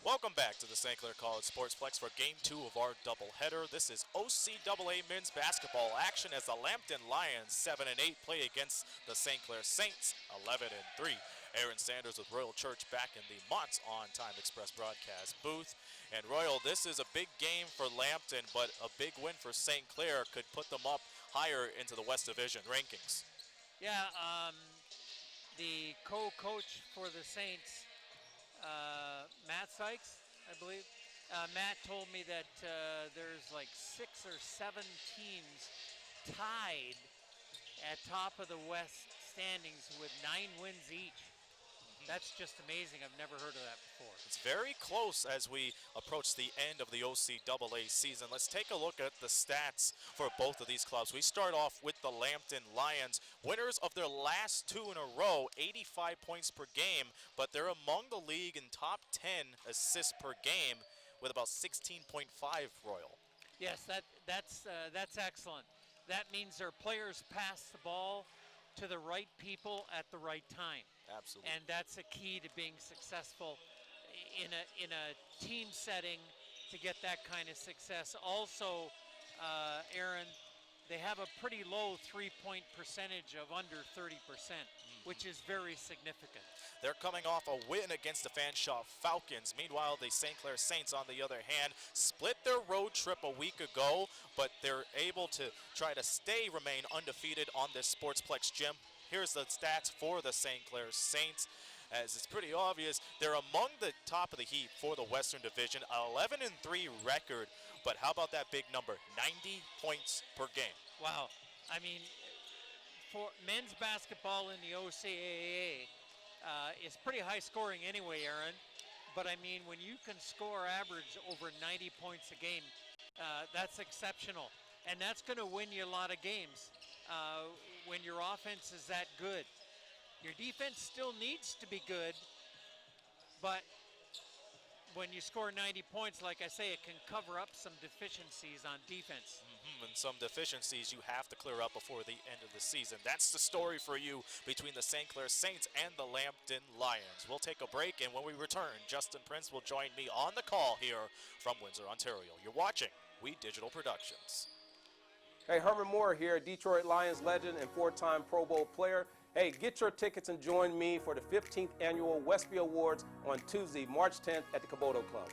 Welcome back to the St. Clair College Sportsplex for Game 2 of our doubleheader. This is OCAA men's basketball action as the Lambton Lions 7-8 play against the St. Clair Saints 11-3. Aaron Sanders with Royal Church back in the Mott's On Time Express broadcast booth. And Royal, this is a big game for Lambton, but a big win for St. Clair could put them up higher into the West Division rankings. Yeah, the co-coach for the Saints, Matt Sykes, I believe. Matt told me that there's like 6 or 7 teams tied at top of the West standings with 9 wins each. That's just amazing. I've never heard of that before. It's very close as we approach the end of the OCAA season. Let's take a look at the stats for both of these clubs. We start off with the Lambton Lions, winners of their last 2 in a row, 85 points per game, but they're among the league in top 10 assists per game with about 16.5, Royal. Yes, that's excellent. That means their players pass the ball to the right people at the right time. Absolutely. And that's a key to being successful in a team setting to get that kind of success. Also, Aaron, they have a pretty low three-point percentage of under 30%, which is very significant. They're coming off a win against the Fanshawe Falcons. Meanwhile, the St. Clair Saints, on the other hand, split their road trip a week ago, but they're able to try to remain undefeated on this Sportsplex gym. Here's the stats for the St. Clair Saints. As it's pretty obvious, they're among the top of the heap for the Western Division, 11-3 record. But how about that big number, 90 points per game? Wow. I mean, for men's basketball in the OCAA, is pretty high scoring anyway, Aaron. But I mean, when you can score average over 90 points a game, that's exceptional. And that's going to win you a lot of games when your offense is that good. Your defense still needs to be good, but when you score 90 points, like I say, it can cover up some deficiencies on defense. And some deficiencies you have to clear up before the end of the season. That's the story for you between the St. Clair Saints and the Lambton Lions. We'll take a break, and when we return, Justin Prince will join me on the call here from Windsor, Ontario. You're watching We Digital Productions. Hey, Herman Moore here, Detroit Lions legend and 4-time Pro Bowl player. Hey, get your tickets and join me for the 15th Annual Westby Awards on Tuesday, March 10th at the Caboto Club.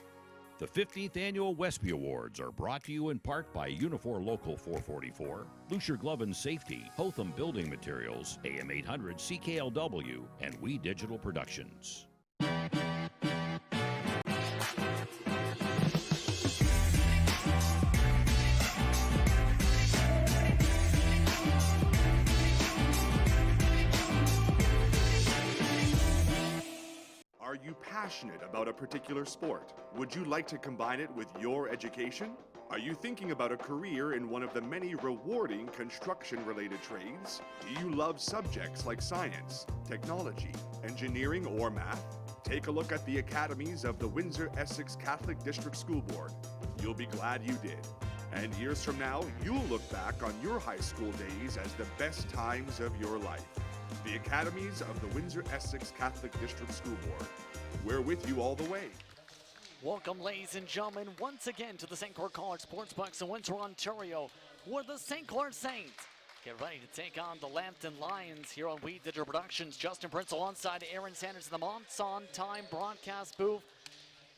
The 15th Annual Westby Awards are brought to you in part by Unifor Local 444, Lucier Glove and Safety, Hotham Building Materials, AM 800 CKLW, and We Digital Productions. Are you passionate about a particular sport? Would you like to combine it with your education? Are you thinking about a career in one of the many rewarding construction-related trades? Do you love subjects like science, technology, engineering, or math? Take a look at the academies of the Windsor-Essex Catholic District School Board. You'll be glad you did. And years from now, you'll look back on your high school days as the best times of your life. The academies of the Windsor-Essex Catholic District School Board. We're with you all the way. Welcome, ladies and gentlemen, once again to the St. Clair College Sportsplex in Windsor, Ontario, where the St. Clair Saints get ready to take on the Lambton Lions here on We Digital Productions. Justin Prince alongside Aaron Sanders in the Mott's On Time broadcast booth.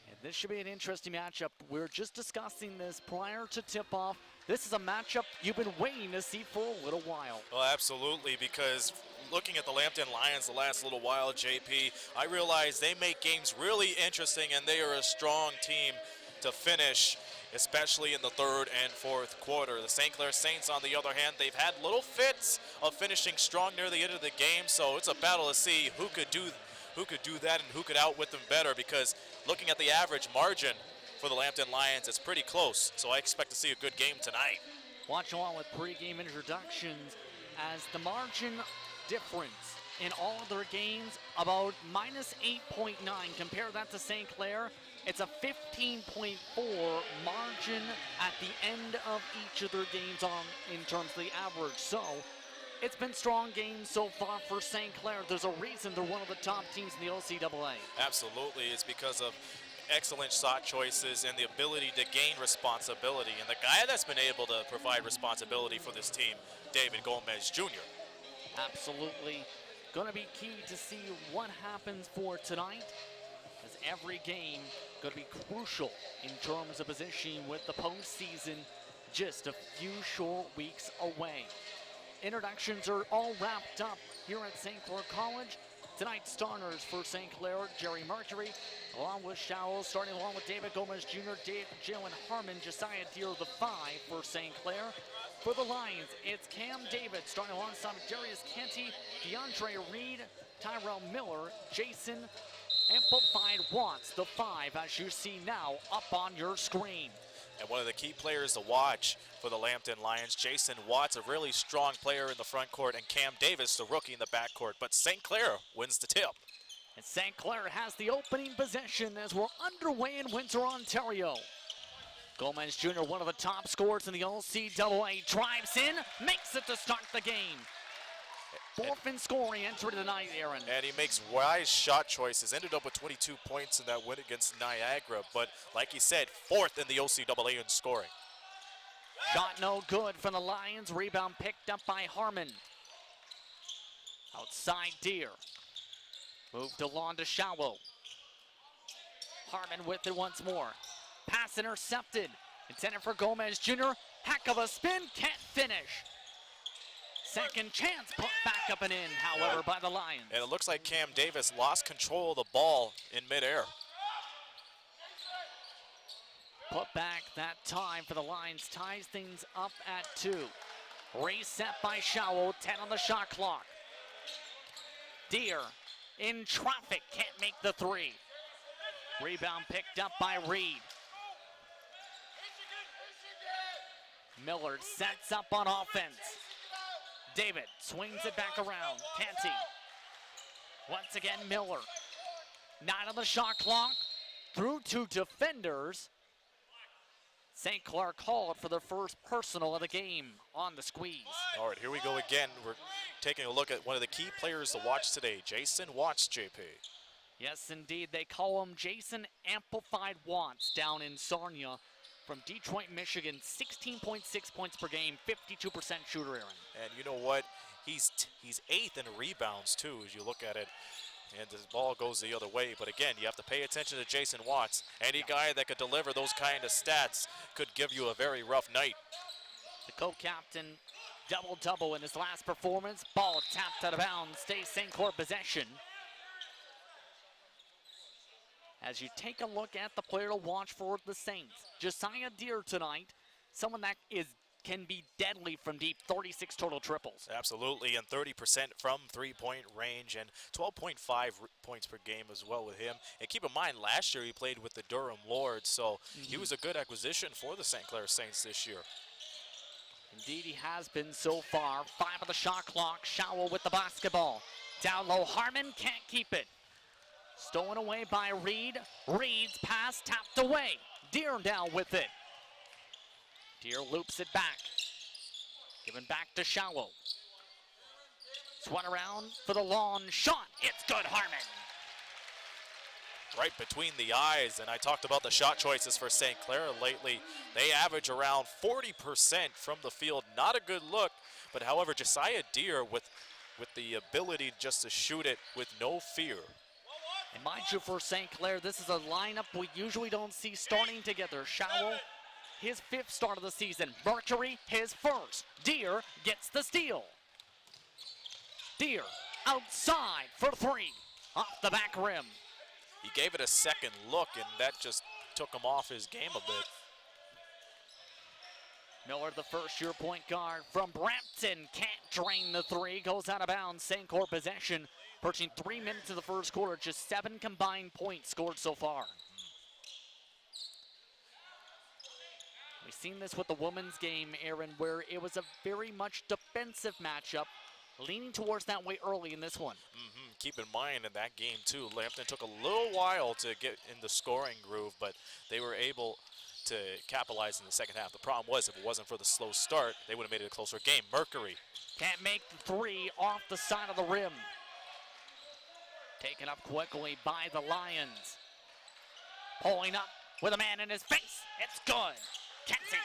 And this should be an interesting matchup. We're just discussing this prior to tip-off. This is a matchup you've been waiting to see for a little while. Well, absolutely, because looking at the Lambton Lions the last little while, JP, I realize they make games really interesting, and they are a strong team to finish, especially in the third and fourth quarter. The St. Clair Saints, on the other hand, they've had little fits of finishing strong near the end of the game, so it's a battle to see who could do that and who could outwit them better, because looking at the average margin for the Lambton Lions, it's pretty close, so I expect to see a good game tonight. Watch along with pregame introductions as the margin difference in all of their games about minus 8.9. Compare that to St. Clair. It's a 15.4 margin at the end of each of their games in terms of the average. So it's been strong games so far for St. Clair. There's a reason they're one of the top teams in the OCAA. Absolutely. It's because of excellent shot choices and the ability to gain responsibility. And the guy that's been able to provide responsibility for this team, David Gomez Jr. Absolutely. Going to be key to see what happens for tonight, as every game going to be crucial in terms of positioning with the postseason just a few short weeks away. Introductions are all wrapped up here at St. Clair College. Tonight's starters for St. Clair, Jerry Mercury, along with Showell, starting along with David Gomez Jr., Jalen Harmon, Josiah Deere, the 5 for St. Clair. For the Lions, it's Cam David, starting alongside Darius Canty, DeAndre Reed, Tyrell Miller, Jason Amplified Watts, the 5, as you see now up on your screen. And one of the key players to watch for the Lambton Lions, Jason Watts, a really strong player in the front court, and Cam Davis, the rookie in the backcourt. But St. Clair wins the tip. And St. Clair has the opening possession as we're underway in Windsor, Ontario. Gomez Jr., one of the top scorers in the OCAA, drives in, makes it to start the game. Fourth in scoring entry tonight, Aaron. And he makes wise shot choices. Ended up with 22 points in that win against Niagara. But like he said, fourth in the OCAA in scoring. Shot no good from the Lions. Rebound picked up by Harmon. Outside Deere. Moved along to Showell. Harmon with it once more. Pass intercepted. Intended for Gomez Jr. Heck of a spin. Can't finish. Second chance put back up and in, however, by the Lions. And it looks like Cam Davis lost control of the ball in midair. Put back that time for the Lions, ties things up at 2. Reset by Showell, 10 on the shot clock. Deere in traffic, can't make the 3. Rebound picked up by Reed. Millard sets up on offense. David swings it back around. Canty. Once again, Miller. 9 on the shot clock. Through 2 defenders. St. Clair called for the first personal of the game on the squeeze. All right, here we go again. We're taking a look at one of the key players to watch today, Jason Watts, JP. Yes, indeed. They call him Jason Amplified Watts down in Sarnia. From Detroit, Michigan, 16.6 points per game, 52% shooter, Aaron. And you know what? He's 8th in rebounds, too, as you look at it. And the ball goes the other way. But again, you have to pay attention to Jason Watts. Any guy that could deliver those kind of stats could give you a very rough night. The co-captain double-double in his last performance. Ball tapped out of bounds, stays St. Clair possession. As you take a look at the player to watch for the Saints, Josiah Deere tonight, someone that can be deadly from deep, 36 total triples. Absolutely, and 30% from three-point range, and 12.5 points per game as well with him. And keep in mind, last year he played with the Durham Lords, so he was a good acquisition for the St. Clair Saints this year. Indeed, he has been so far. 5 on the shot clock. Showell with the basketball. Down low, Harmon can't keep it. Stolen away by Reed. Reed's pass tapped away. Deere down with it. Deere loops it back. Given back to Showell. Swung around for the long shot. It's good, Harmon. Right between the eyes, and I talked about the shot choices for St. Clair lately. They average around 40% from the field. Not a good look, but however, Josiah Deere with the ability just to shoot it with no fear. And mind you, for St. Clair, this is a lineup we usually don't see starting together. Showell, his 5th start of the season. Mercury, his 1st. Deere gets the steal. Deere outside for 3. Off the back rim. He gave it a second look, and that just took him off his game a bit. Miller, the first-year point guard from Brampton, can't drain the 3. Goes out of bounds. St. Clair possession. Approaching 3 minutes of the first quarter, just 7 combined points scored so far. We've seen this with the women's game, Aaron, where it was a very much defensive matchup, leaning towards that way early in this one. Keep in mind in that game, too, Lambton took a little while to get in the scoring groove, but they were able to capitalize in the second half. The problem was, if it wasn't for the slow start, they would have made it a closer game. Mercury. Can't make the 3 off the side of the rim. Taken up quickly by the Lions. Pulling up with a man in his face. It's good. Kenty.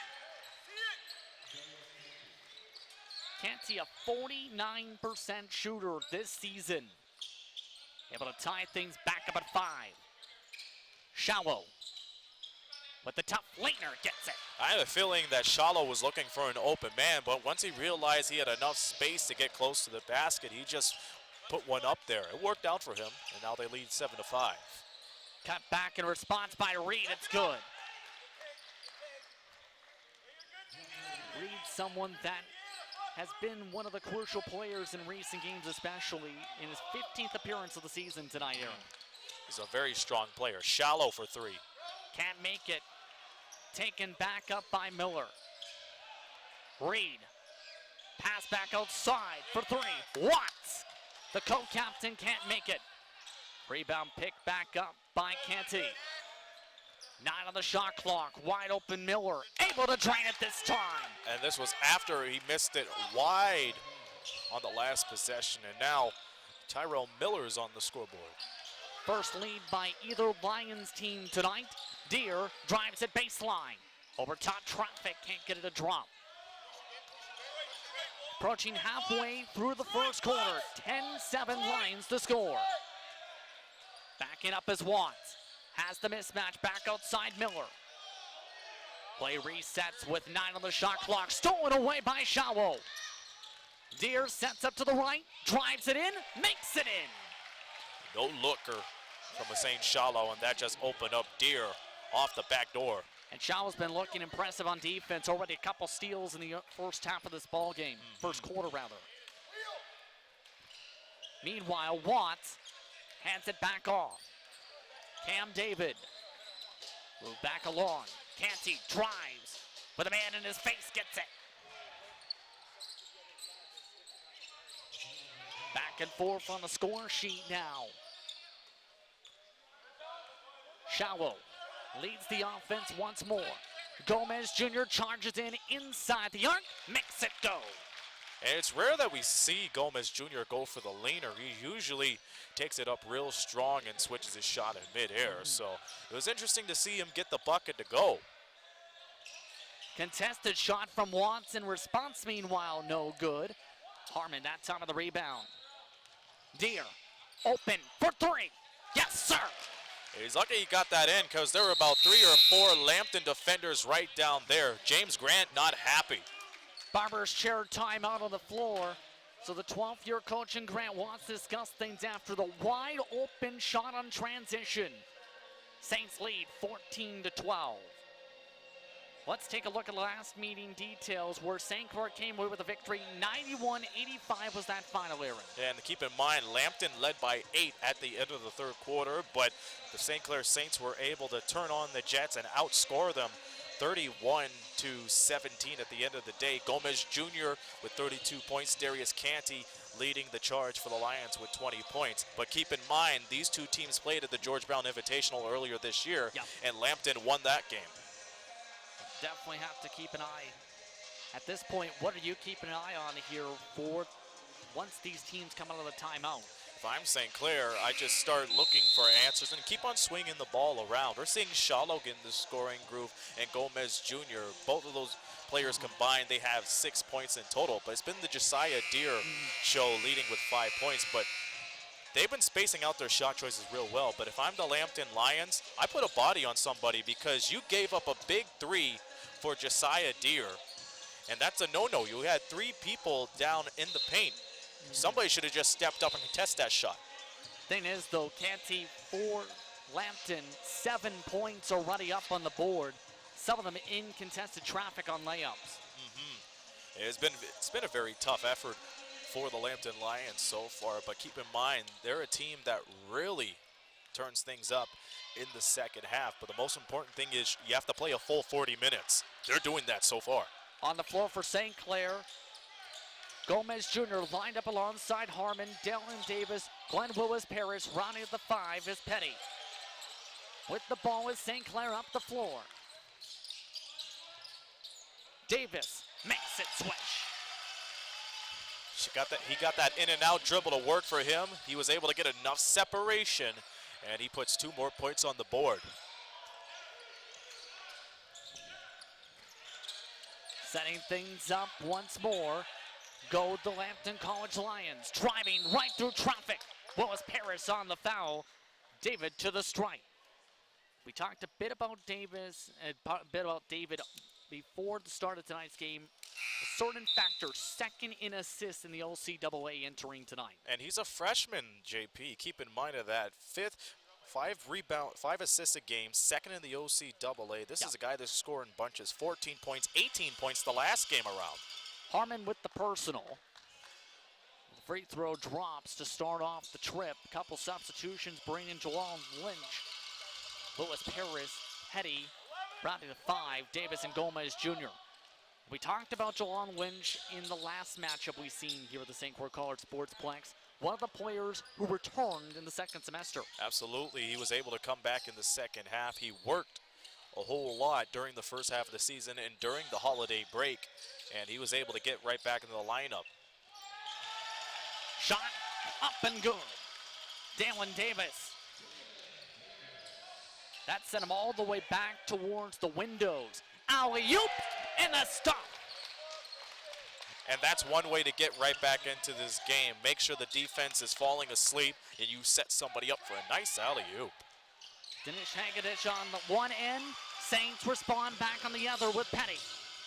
Kenty, a 49% shooter this season. Able to tie things back up at 5. Shallow with the tough laner gets it. I have a feeling that Shallow was looking for an open man, but once he realized he had enough space to get close to the basket, he just put one up there. It worked out for him, and now they lead 7-5. Cut back in response by Reed. It's good. Reed, someone that has been one of the crucial players in recent games, especially in his 15th appearance of the season tonight, Aaron. He's a very strong player. Shallow for 3. Can't make it. Taken back up by Miller. Reed. Pass back outside for 3. Watts. The co-captain can't make it. Rebound picked back up by Canty. 9 on the shot clock. Wide open Miller. Able to drain it this time. And this was after he missed it wide on the last possession. And now Tyrell Miller is on the scoreboard. First lead by either Lions team tonight. Deer drives it baseline. Over top traffic, can't get it to drop. Approaching halfway through the first quarter. 10-7 Lions to score. Backing up as Watts. Has the mismatch back outside Miller. Play resets with 9 on the shot clock. Stolen away by Shawo. Deer sets up to the right. Drives it in. Makes it in. No looker from Hussein Shallow, and that just opened up Deer off the back door. And Shawo's been looking impressive on defense. Already a couple steals in the first half of this ball game. First quarter, rather. Meanwhile, Watts hands it back off. Cam David. Move back along. Canty drives. With a man in his face, gets it. Back and forth on the score sheet now. Shallow leads the offense once more. Gomez Jr. charges in inside the arc. Makes it go. And it's rare that we see Gomez Jr. go for the leaner. He usually takes it up real strong and switches his shot in midair. So it was interesting to see him get the bucket to go. Contested shot from Watts in response, meanwhile, no good. Harmon that time of the rebound. Deer, open for 3. Yes, sir. He's lucky he got that in because there were about 3 or 4 Lambton defenders right down there. James Grant not happy. Barber's chair timeout on the floor. So the 12th-year coach in Grant Watts discuss things after the wide open shot on transition. Saints lead 14-12. Let's take a look at the last meeting details where St. Clair came away with a victory. 91-85 was that final, Aaron. And keep in mind, Lambton led by 8 at the end of the third quarter, but the St. Clair Saints were able to turn on the Jets and outscore them 31-17 at the end of the day. Gomez Jr. with 32 points. Darius Canty leading the charge for the Lions with 20 points. But keep in mind, these two teams played at the George Brown Invitational earlier this year, and Lambton won that game. Definitely have to keep an eye. At this point, what are you keeping an eye on here for once these teams come out of the timeout? If I'm St. Clair, I just start looking for answers and keep on swinging the ball around. We're seeing Shallow get in the scoring groove and Gomez Jr. Both of those players combined, they have 6 points in total. But it's been the Josiah Deer show leading with 5 points. But they've been spacing out their shot choices real well. But if I'm the Lambton Lions, I put a body on somebody because you gave up a big 3 for Josiah Deer. And that's a no-no. You had 3 people down in the paint. Somebody should have just stepped up and contested that shot. Thing is, though, Canty for Lambton, 7 points already up on the board. Some of them in contested traffic on layups. It's been a very tough effort for the Lambton Lions so far, but keep in mind, they're a team that really turns things up in the second half. But the most important thing is you have to play a full 40 minutes. They're doing that so far. On the floor for St. Clair, Gomez Jr. lined up alongside Harmon, Dylan Davis, Glenn Willis Parrish, rounding at the 5 is Petty. With the ball is St. Clair up the floor. Davis makes it switch. He got that in and out dribble to work for him. He was able to get enough separation, and he puts 2 more points on the board. Setting things up once more. Go the Lambton College Lions, driving right through traffic. Willis Paris on the foul. David to the strike. We talked a bit about Davis, David before the start of tonight's game. A certain factor, second in assists in the OCAA entering tonight. And he's a freshman, JP. Keep in mind of that. Five assists a game, second in the OCAA. This is a guy that's scoring bunches, 14 points, 18 points the last game around. Harmon with the personal. The free throw drops to start off the trip. A couple substitutions bringing Jawan Lynch. Willis Paris, Hetty, rounding to 5, Davis and Gomez Jr. We talked about Jawan Lynch in the last matchup we've seen here at the St. Clair College Sportsplex. One of the players who returned in the second semester. Absolutely, he was able to come back in the second half. He worked a whole lot during the first half of the season and during the holiday break, and he was able to get right back into the lineup. Shot up and good. Dalen Davis. That sent him all the way back towards the windows. Alley-oop and a stop. And that's one way to get right back into this game. Make sure the defense is falling asleep and you set somebody up for a nice alley-oop. Dinesh Hagedich on the one end. Saints respond back on the other with Petty.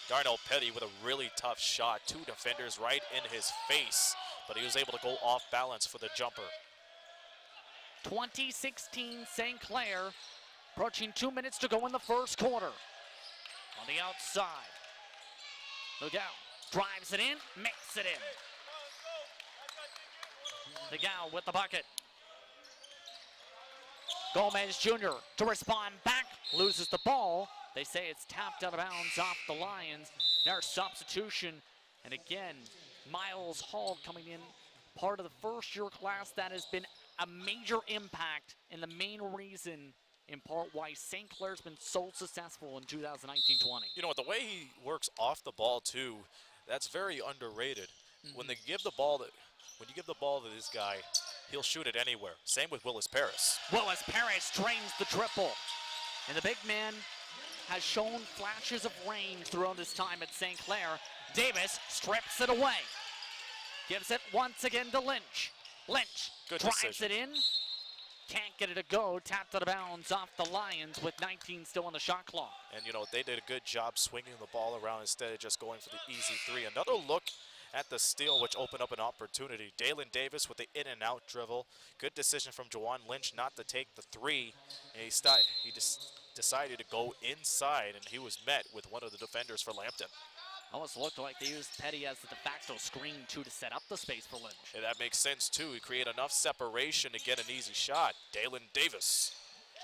Darnell Petty with a really tough shot. Two defenders right in his face, but he was able to go off balance for the jumper. 2016 St. Clair, approaching 2 minutes to go in the first quarter. On the outside, Lugao drives it in, makes it in. Lugao with the bucket. Gomez Jr. to respond back, loses the ball. They say it's tapped out of bounds off the Lions. Their substitution, and again, Miles Hall coming in, part of the first-year class that has been a major impact and the main reason in part why St. Clair's been so successful in 2019-20. You know what, the way he works off the ball too, that's very underrated. When you give the ball to this guy, he'll shoot it anywhere. Same with Willis Paris. Willis Paris drains the triple. And the big man has shown flashes of range throughout his time at St. Clair. Davis strips it away. Gives it once again to Lynch. Lynch Good drives decision. it in. Can't get it to go. Tapped out of bounds off the Lions with 19 still on the shot clock. And, you know, they did a good job swinging the ball around instead of just going for the easy three. Another look at the steal, which opened up an opportunity. Dalen Davis with the in-and-out dribble. Good decision from Jawan Lynch not to take the three. And he just decided to go inside, and he was met with one of the defenders for Lambton. Almost looked like they used Petty as the de facto screen, too, to set up the space for Lynch. And that makes sense, too. He created enough separation to get an easy shot. Dalen Davis.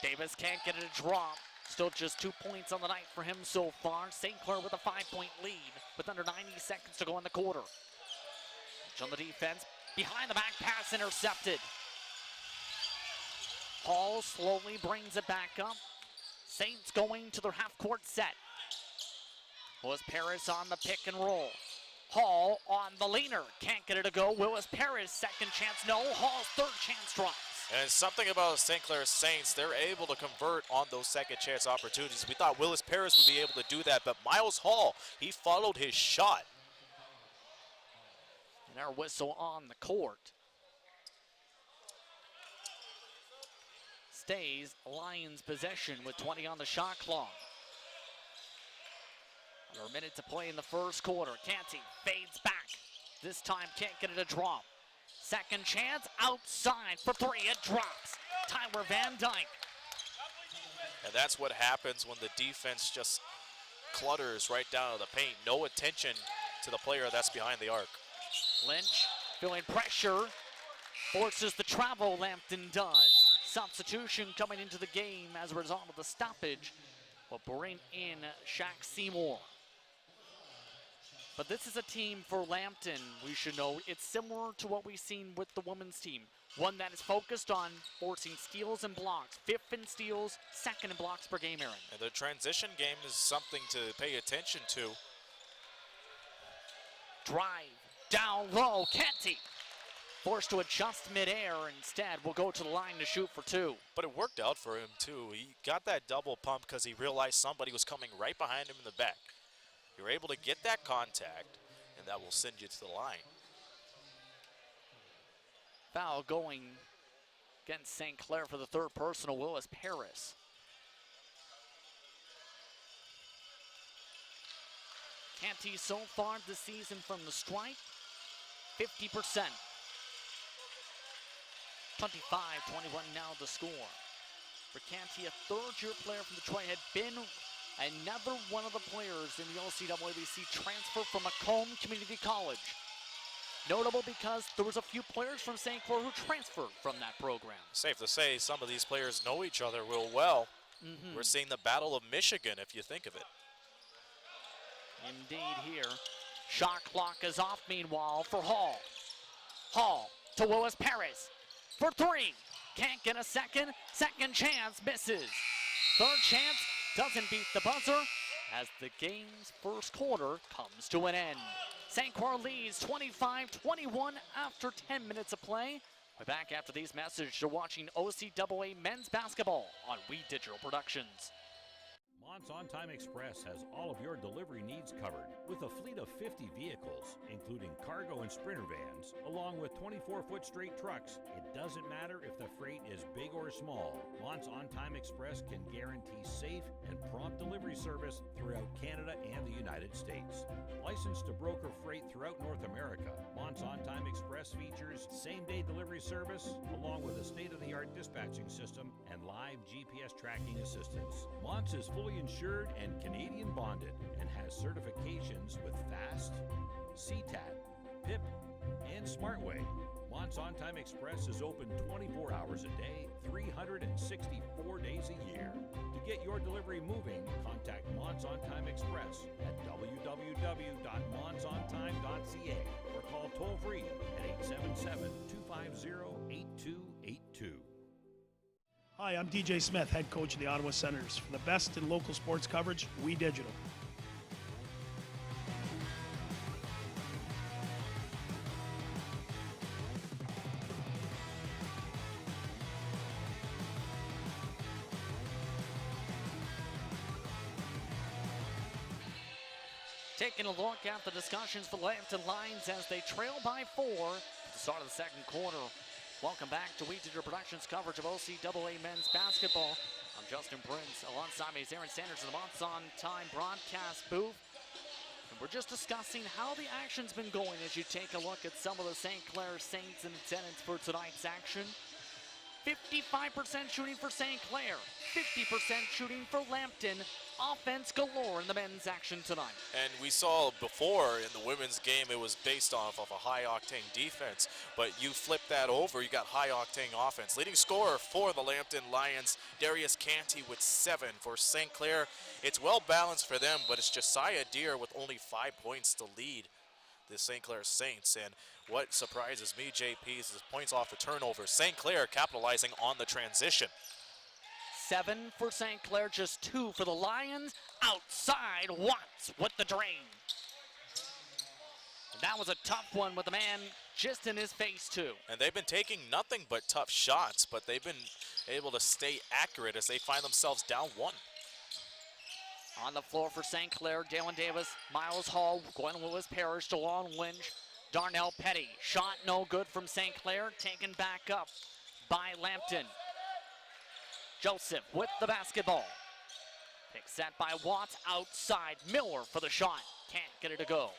Davis can't get it to drop. Still just 2 points on the night for him so far. St. Clair with a 5-point lead with under 90 seconds to go in the quarter. Lynch on the defense. Behind the back pass intercepted. Hall slowly brings it back up. Saints going to their half-court set. Willis Paris on the pick and roll. Hall on the leaner. Can't get it to go. Willis Paris, second chance, no. Hall's third chance drops. And something about St. Clair Saints, they're able to convert on those second chance opportunities. We thought Willis Paris would be able to do that, but Miles Hall, he followed his shot. And our whistle on the court. Stays Lions possession with 20 on the shot clock. Under a minute to play in the first quarter. Canty fades back. This time can't get it to drop. Second chance outside for three. It drops. Tyler Van Dyke. And that's what happens when the defense just clutters right down to the paint. No attention to the player that's behind the arc. Lynch feeling pressure. Forces the travel, Lambton does. Substitution coming into the game as a result of the stoppage will bring in Shaq Seymour. But this is a team for Lambton, we should know. It's similar to what we've seen with the women's team. One that is focused on forcing steals and blocks. 5th in steals, 2nd in blocks per game, Aaron. And the transition game is something to pay attention to. Drive, down low, Canty. Forced to adjust midair, instead will go to the line to shoot for two. But it worked out for him too. He got that double pump because he realized somebody was coming right behind him in the back. You're able to get that contact, and that will send you to the line. Foul going against St. Clair for the third personal, Willis Paris. Canty so far this season from the stripe, 50%. 25-21 now the score. For Canty, a third-year player from Detroit, had been another one of the players in the OCAA transfer from Macomb Community College. Notable because there was a few players from St. Clair who transferred from that program. Safe to say some of these players know each other real well. We're seeing the Battle of Michigan, if you think of it. Indeed here. Shot clock is off meanwhile for Hall. Hall to Willis Paris for three. Can't get a second. Second chance misses. Third chance doesn't beat the buzzer as the game's first quarter comes to an end. St. Clair leads 25-21 after 10 minutes of play. We're back after these messages. You're watching OCAA men's basketball on We Digital Productions. Mont's On Time Express has all of your delivery needs covered with a fleet of 50 vehicles, including cargo and sprinter vans, along with 24-foot straight trucks. It doesn't matter if the freight is big or small. Mont's On Time Express can guarantee safe and prompt delivery service throughout Canada and the United States. Licensed to broker freight throughout North America, Mont's On Time Express features same-day delivery service, along with a state-of-the-art dispatching system and live GPS tracking assistance. Mont's is fully insured and Canadian bonded and has certifications with FAST, CTAT, PIP, and SmartWay. Mont's On Time Express is open 24 hours a day, 364 days a year. To get your delivery moving, contact Mont's On Time Express at www.montsontime.ca or call toll-free at 877-250-8282. Hi, I'm DJ Smith, head coach of the Ottawa Senators. For the best in local sports coverage, We Digital. Taking a look at the discussions for Lambton Lions as they trail by 4 at the start of the second quarter. Welcome back to We Digital Productions coverage of OCAA men's basketball. I'm Justin Prince. Alongside me is Aaron Sanders in the Mont's On Time broadcast booth. And we're just discussing how the action's been going as you take a look at some of the St. Clair Saints in attendance for tonight's action. 55% shooting for St. Clair, 50% shooting for Lambton. Offense galore in the men's action tonight. And we saw before in the women's game it was based off of a high-octane defense, but you flip that over, you got high-octane offense. Leading scorer for the Lambton Lions, Darius Canty with 7. For St. Clair, it's well-balanced for them, but it's Josiah Deere with only 5 points to lead the St. Clair Saints. And what surprises me, JP, is his points off the turnover. St. Clair capitalizing on the transition. 7 for St. Clair, just 2 for the Lions. Outside, Watts with the drain. That was a tough one with the man just in his face, too. And they've been taking nothing but tough shots, but they've been able to stay accurate as they find themselves down 1. On the floor for St. Clair, Dalen Davis, Miles Hall, Gwen Lewis Parrish, DeLon Lynch, Darnell Petty. Shot no good from St. Clair, taken back up by Lambton. Joseph with the basketball. Pick set by Watts outside. Miller for the shot. Can't get it to go.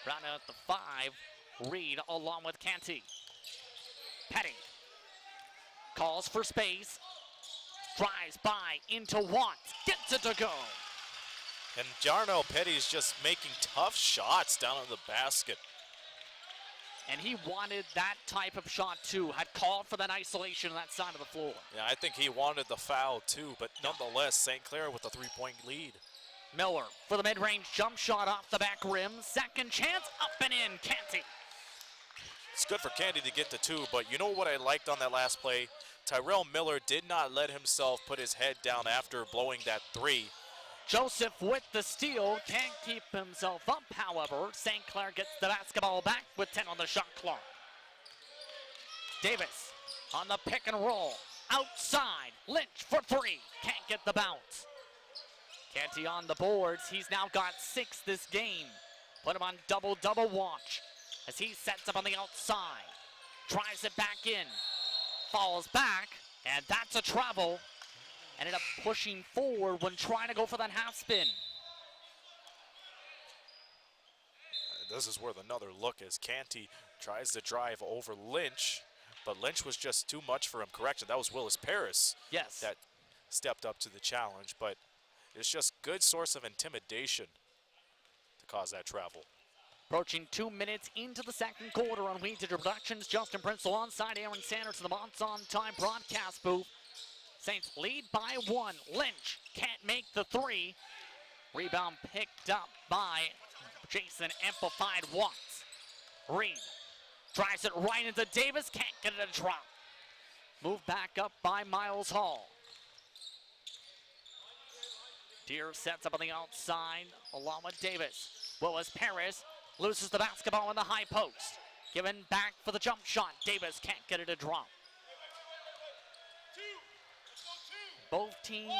Round out the 5. Reed along with Canty. Petty calls for space. Drives by into Watts. Gets it to go. And Darnell Petty's just making tough shots down in the basket. And he wanted that type of shot too. Had called for that isolation on that side of the floor. Yeah, I think he wanted the foul too, but nonetheless, St. Clair with a 3-point lead. Miller for the mid-range jump shot off the back rim. Second chance, up and in, Canty. It's good for Canty to get to 2, but you know what I liked on that last play? Tyrell Miller did not let himself put his head down after blowing that 3. Joseph with the steal, can't keep himself up, however. St. Clair gets the basketball back with 10 on the shot clock. Davis on the pick and roll, outside, Lynch for 3, can't get the bounce. Canty on the boards. He's now got 6 this game. Put him on double-double watch as he sets up on the outside. Drives it back in. Falls back, and that's a travel. Ended up pushing forward when trying to go for that half spin. This is worth another look as Canty tries to drive over Lynch, but Lynch was just too much for him. Correction, that was Willis Paris. Yes. That stepped up to the challenge, but it's just good source of intimidation to cause that travel. Approaching 2 minutes into the second quarter on We Digital Productions. Justin Prince alongside Aaron Sanders in the Monts on Time broadcast booth. Saints lead by 1. Lynch can't make the 3. Rebound picked up by Jason Amplified Watts. Reed drives it right into Davis, can't get it a drop. Moved back up by Miles Hall. Deere sets up on the outside along with Davis. Willis Paris loses the basketball in the high post. Given back for the jump shot. Davis can't get it a drop. Both teams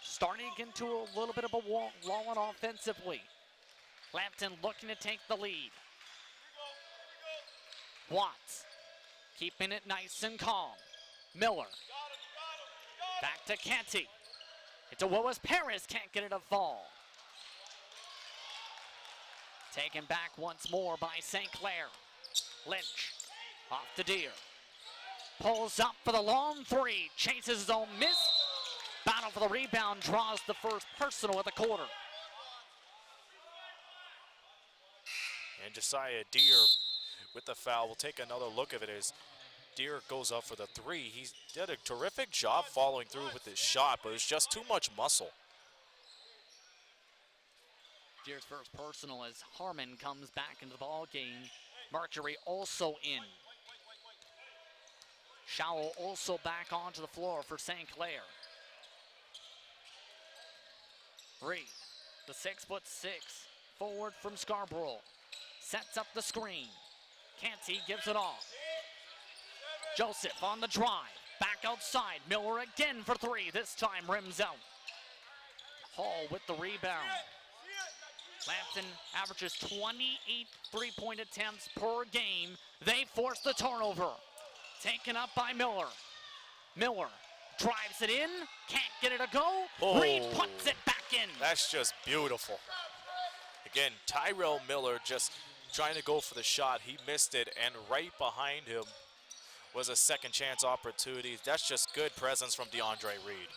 starting to get into a little bit of a lull offensively. Lambton looking to take the lead. Watts keeping it nice and calm. Miller. Back to Canty. It's a Willis Paris, can't get it to fall. Taken back once more by St. Clair. Lynch off to Deere. Pulls up for the long 3, chases his own miss. Battle for the rebound, draws the first personal at the quarter. And Josiah Deere with the foul. We'll take another look at it as Deere goes up for the 3. He did a terrific job following through with his shot, but it's just too much muscle. Deere's first personal as Harmon comes back into the ball game. Mercury also in. Schowel also back onto the floor for St. Clair. Reed, the 6'6" forward from Scarborough, sets up the screen. Canty gives it off. Joseph on the drive, back outside. Miller again for 3, this time rims out. Hall with the rebound. Lambton averages 28 3-point attempts per game. They force the turnover. Taken up by Miller. Miller drives it in, can't get it to go. Oh. Reed puts it back in. That's just beautiful. Again, Tyrell Miller just trying to go for the shot. He missed it, and right behind him was a second chance opportunity. That's just good presence from DeAndre Reed.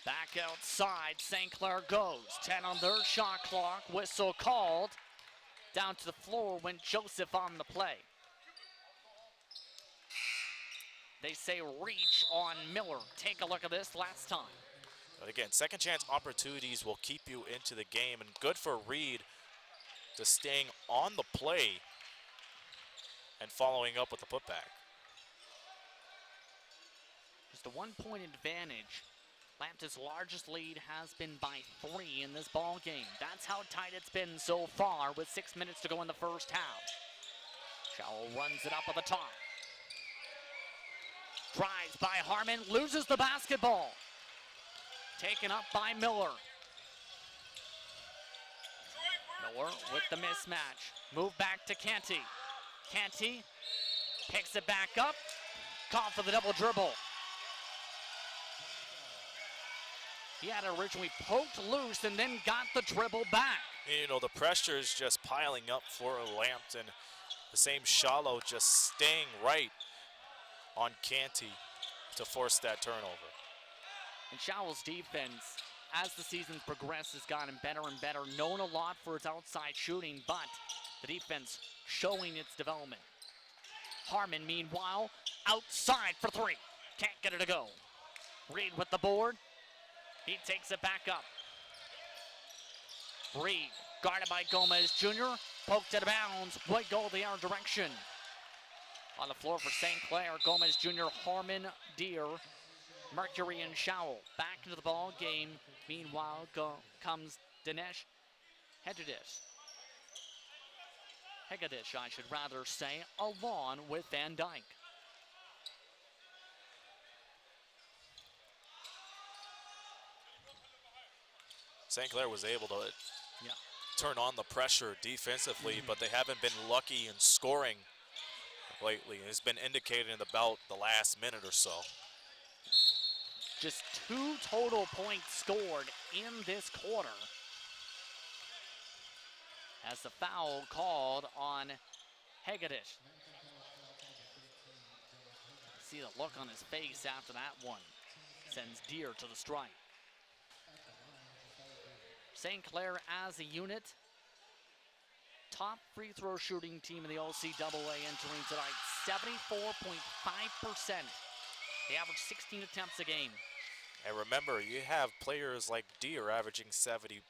Back outside, St. Clair goes. 10 on their shot clock, whistle called. Down to the floor when Joseph on the play. They say reach on Miller. Take a look at this last time. But again, second chance opportunities will keep you into the game, and good for Reed to staying on the play and following up with the putback. Just a 1-point advantage. Lambton's largest lead has been by 3 in this ball game. That's how tight it's been so far with 6 minutes to go in the first half. Schowel runs it up at the top. Drives by Harmon, loses the basketball. Taken up by Miller. Miller with the mismatch. Move back to Canty. Canty picks it back up. Caught for the double dribble. He had originally poked loose and then got the dribble back. You know, the pressure is just piling up for Lambton. The same Shallow just staying right on Canty to force that turnover. And Showell's defense, as the season's progressed, has gotten better and better. Known a lot for its outside shooting, but the defense showing its development. Harmon, meanwhile, outside for 3. Can't get it to go. Reed with the board. He takes it back up. Reed, guarded by Gomez Jr., poked out of bounds, would go the other direction. On the floor for St. Clair, Gomez Jr., Harmon, Deere, Mercury, and Schowel. Back into the ball game. Meanwhile, comes Dinesh Hegedish, I should rather say, along with Van Dyke. St. Clair was able to Yeah. turn on the pressure defensively, but they haven't been lucky in scoring lately. It's been indicated in about the last minute or so. Just 2 total points scored in this quarter. As the foul called on Hegedus. See the look on his face after that one. Sends Deer to the strike. St. Clair as a unit, top free throw shooting team in the OCAA entering tonight, 74.5%. They average 16 attempts a game. And remember, you have players like Deer averaging 70%.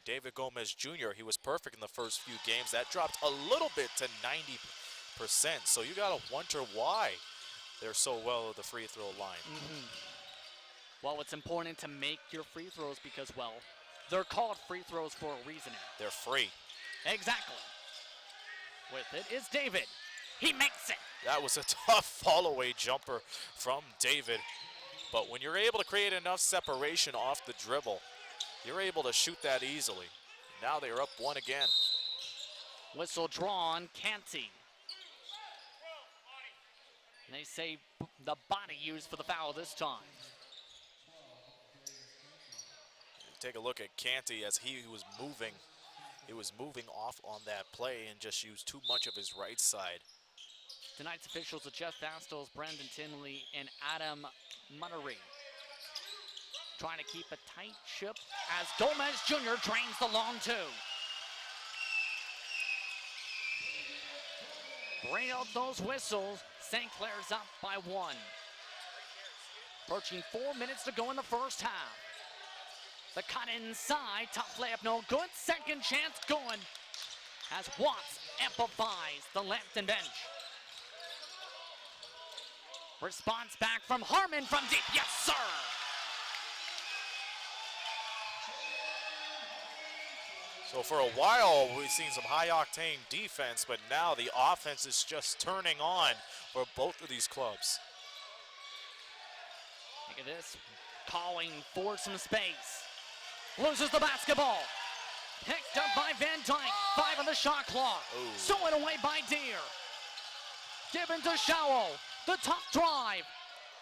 David Gomez Jr., he was perfect in the first few games. That dropped a little bit to 90%. So you got to wonder why they're so well at the free throw line. Well, it's important to make your free throws because, well, they're called free throws for a reason. They're free. Exactly. With it is David. He makes it. That was a tough fall-away jumper from David. But when you're able to create enough separation off the dribble, you're able to shoot that easily. Now they are up 1 again. Whistle drawn, Canty. And they say the body used for the foul this time. Take a look at Canty as he was moving. He was moving off on that play and just used too much of his right side. Tonight's officials are Jeff Bastos, Brandon Tinley, and Adam Muttery. Trying to keep a tight ship as Gomez Jr. drains the long 2. Bring out those whistles. St. Clair's up by 1. Approaching 4 minutes to go in the first half. The cut inside, top layup no good. Second chance going as Watts amplifies the Lambton bench. Response back from Harmon from deep. Yes, sir. So for a while, we've seen some high-octane defense, but now the offense is just turning on for both of these clubs. Look at this, calling for some space. Loses the basketball. Picked up by Van Dyke. 5 on the shot clock. Stolen away by Deer. Given to Showell. The top drive.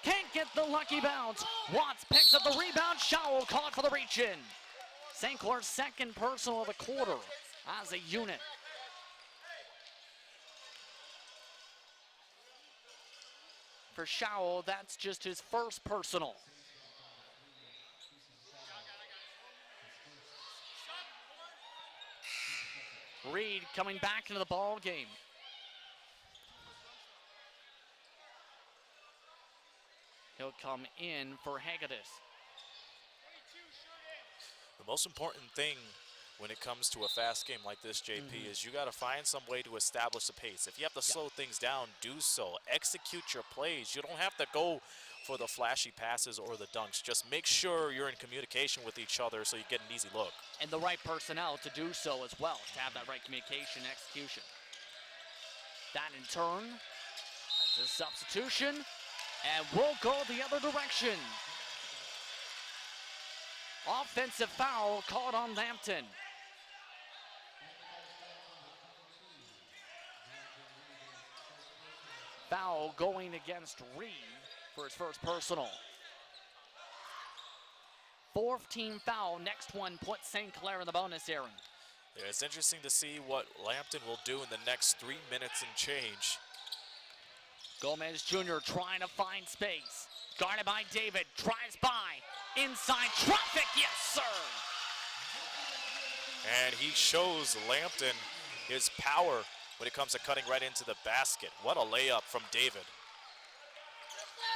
Can't get the lucky bounce. Watts picks up the rebound. Showell caught for the reach-in. St. Clair's second personal of the quarter as a unit. For Showell, that's just his first personal. Reed coming back into the ball game. He'll come in for Hegedus. The most important thing when it comes to a fast game like this, JP, is you got to find some way to establish the pace. If you have to slow things down, do so. Execute your plays. You don't have to go for the flashy passes or the dunks. Just make sure you're in communication with each other so you get an easy look. And the right personnel to do so as well, to have that right communication and execution. That in turn, that's a substitution, and we'll go the other direction. Offensive foul called on Lambton. Foul going against Reed for his first personal. 4th team foul. Next one puts St. Clair in the bonus, Aaron. Yeah, it's interesting to see what Lambton will do in the next 3 minutes and change. Gomez Jr. trying to find space. Guarded by David. Drives by. Inside traffic. Yes, sir. And he shows Lambton his power when it comes to cutting right into the basket. What a layup from David.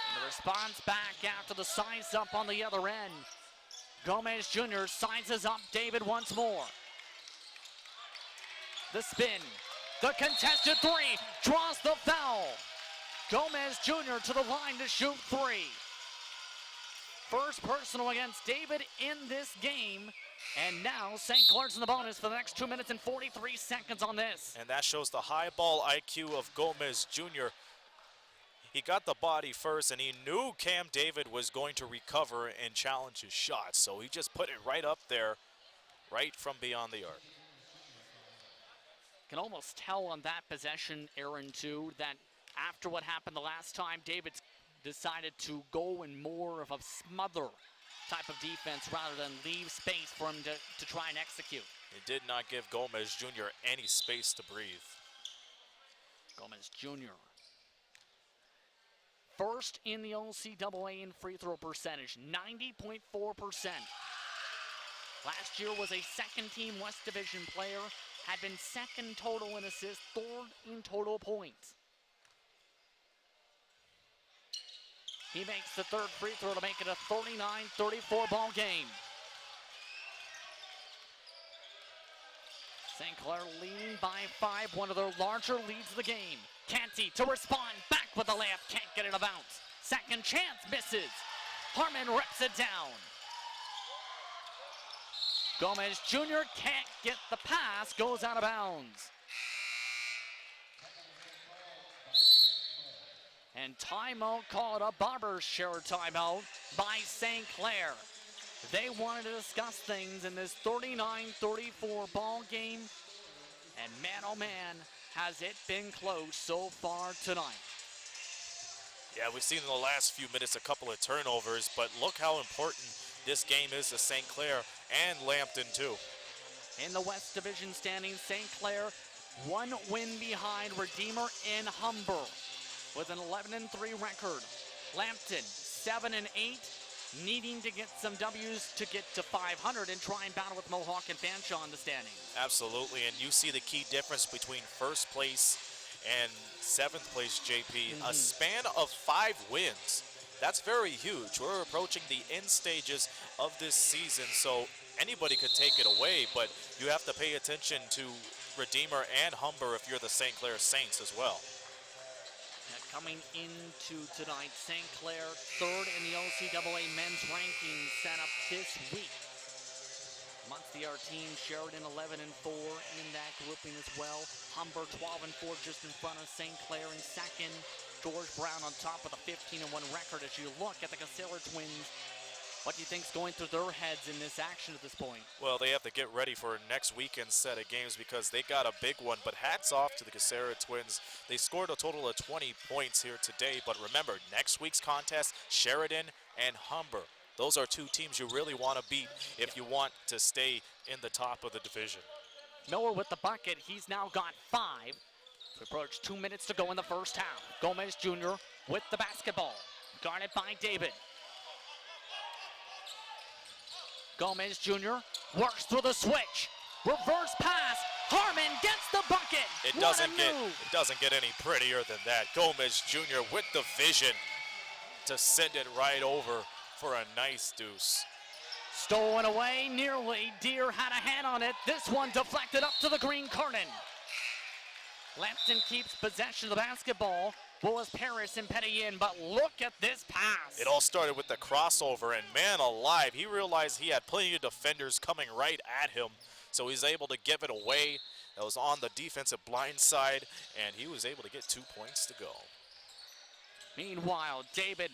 And the response back after the size up on the other end. Gomez Jr. sizes up David once more. The spin. The contested 3. Draws the foul. Gomez Jr. to the line to shoot 3. First personal against David in this game. And now St. Clair's in the bonus for the next 2 minutes and 43 seconds on this. And that shows the high ball IQ of Gomez Jr. He got the body first, and he knew Cam David was going to recover and challenge his shot, so he just put it right up there, right from beyond the arc. Can almost tell on that possession, Aaron, too, that after what happened the last time, David's decided to go in more of a smother type of defense rather than leave space for him to try and execute. It did not give Gomez Jr. any space to breathe. Gomez Jr. first in the OCAA in free throw percentage, 90.4%. Last year was a second-team West Division player, had been second total in assists, third in total points. He makes the third free throw to make it a 39-34 ball game. St. Clair leading by 5, one of their larger leads of the game. Canty to respond, back with the layup, can't get it a bounce. Second chance, misses. Harmon rips it down. Gomez Jr. can't get the pass, goes out of bounds. And timeout called, a barber's share timeout by St. Clair. They wanted to discuss things in this 39-34 ball game. And man, oh man, has it been close so far tonight. Yeah, we've seen in the last few minutes a couple of turnovers, but look how important this game is to St. Clair and Lambton too. In the West Division standings, St. Clair 1 win behind Redeemer and Humber with an 11-3 record. Lambton 7-8, needing to get some W's to get to 500 and try and battle with Mohawk and Fanshawe in the standings. Absolutely, and you see the key difference between first place and 7th place, JP. A span of 5 wins. That's very huge. We're approaching the end stages of this season, so anybody could take it away, but you have to pay attention to Redeemer and Humber if you're the St. Clair Saints as well. Coming into tonight, St. Clair 3rd in the OCAA men's rankings set up this week. Amongst the our team, Sheridan 11-4 in that grouping as well. Humber 12-4 just in front of St. Clair in second. George Brown on top with a 15-1 record. As you look at the Casella Twins, what do you think's going through their heads in this action at this point? Well, they have to get ready for next weekend's set of games because they got a big one, but hats off to the Casera Twins. They scored a total of 20 points here today, but remember, next week's contest, Sheridan and Humber. Those are 2 teams you really want to beat if you want to stay in the top of the division. Miller with the bucket. He's now got 5. We approach 2 minutes to go in the first half. Gomez Jr. with the basketball. Guarded by David. Gomez Jr. works through the switch. Reverse pass. Harmon gets the bucket. It doesn't get any prettier than that. Gomez Jr. with the vision to send it right over for a nice deuce. Stolen away nearly. Deere had a hand on it. This one deflected up to the green curtain. Lambton keeps possession of the basketball. Willis Paris and Petty in, but look at this pass. It all started with the crossover, and man alive, he realized he had plenty of defenders coming right at him, so he's able to give it away. That was on the defensive blind side, and he was able to get 2 points to go. Meanwhile, David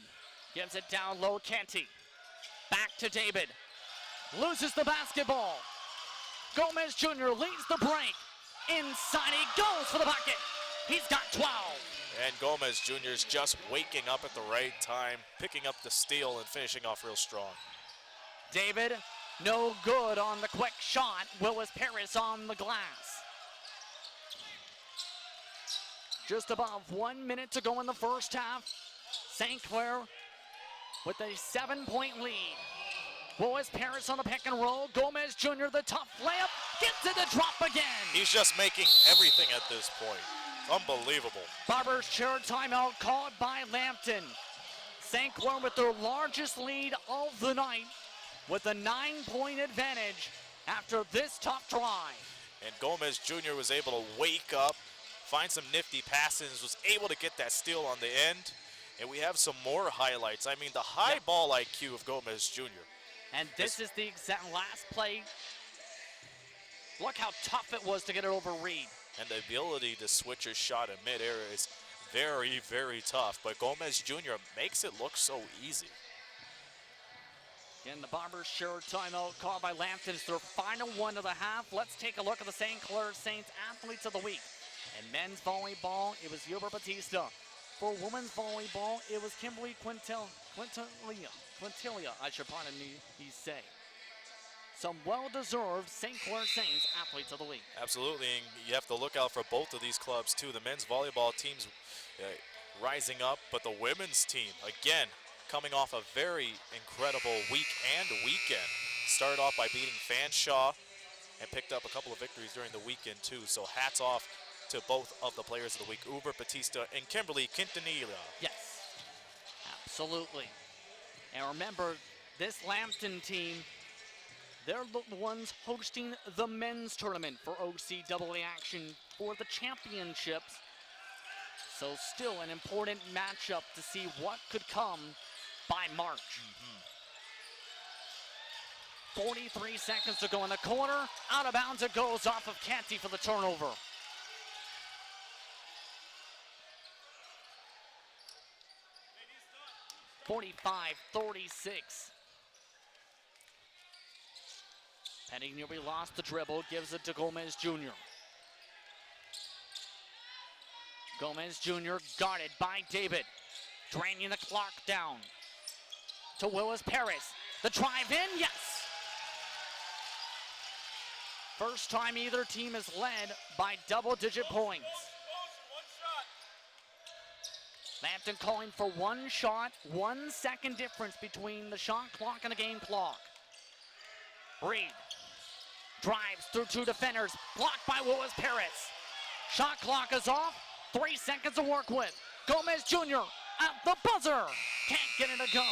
gives it down low. Canty. Back to David. Loses the basketball. Gomez Jr. leads the break. Inside he goes for the bucket. He's got 12. And Gomez Jr. is just waking up at the right time, picking up the steal and finishing off real strong. David, no good on the quick shot. Willis Paris on the glass. Just above 1 minute to go in the first half. St. Clair with a 7-point lead. Willis Paris on the pick and roll. Gomez Jr. the tough layup. Gets it to drop again. He's just making everything at this point. Unbelievable. Barber's chair timeout called by Lambton. St. Clair with their largest lead of the night with a 9-point advantage after this tough drive. And Gomez Jr. was able to wake up, find some nifty passes, was able to get that steal on the end. And we have some more highlights. I mean, the high ball IQ of Gomez Jr. And this is the exact last play. Look how tough it was to get it over Reed. And the ability to switch his shot in midair is very, very tough, but Gomez Jr. makes it look so easy. Again, the Bombers share timeout called by Lambton. It's their final one of the half. Let's take a look at the St. Clair Saints Athletes of the Week. In men's volleyball, it was Yober Batista. For women's volleyball, it was Kimberly Quintilia, I should pardon me say. Some well-deserved St. Clair Saints Athletes of the Week. Absolutely, and you have to look out for both of these clubs too. The men's volleyball team's rising up, but the women's team, again, coming off a very incredible week and weekend. Started off by beating Fanshawe and picked up a couple of victories during the weekend too. So hats off to both of the players of the week, Uber Batista and Kimberly Quintanilla. Yes, absolutely. And remember, this Lambton team, they're the ones hosting the men's tournament for OCAA action for the championships. So still an important matchup to see what could come by March. 43 seconds to go in the corner. Out of bounds it goes off of Canty for the turnover. (45-36). Penny nearly lost the dribble, gives it to Gomez Jr. Gomez Jr. guarded by David, draining the clock down to Willis Paris. The drive in, yes! First time either team is led by double-digit points. Lambton calling for one shot, 1 second difference between the shot clock and the game clock. Reed drives through two defenders, blocked by Willis Paris. Shot clock is off, 3 seconds to work with. Gomez Jr. at the buzzer, can't get it to go.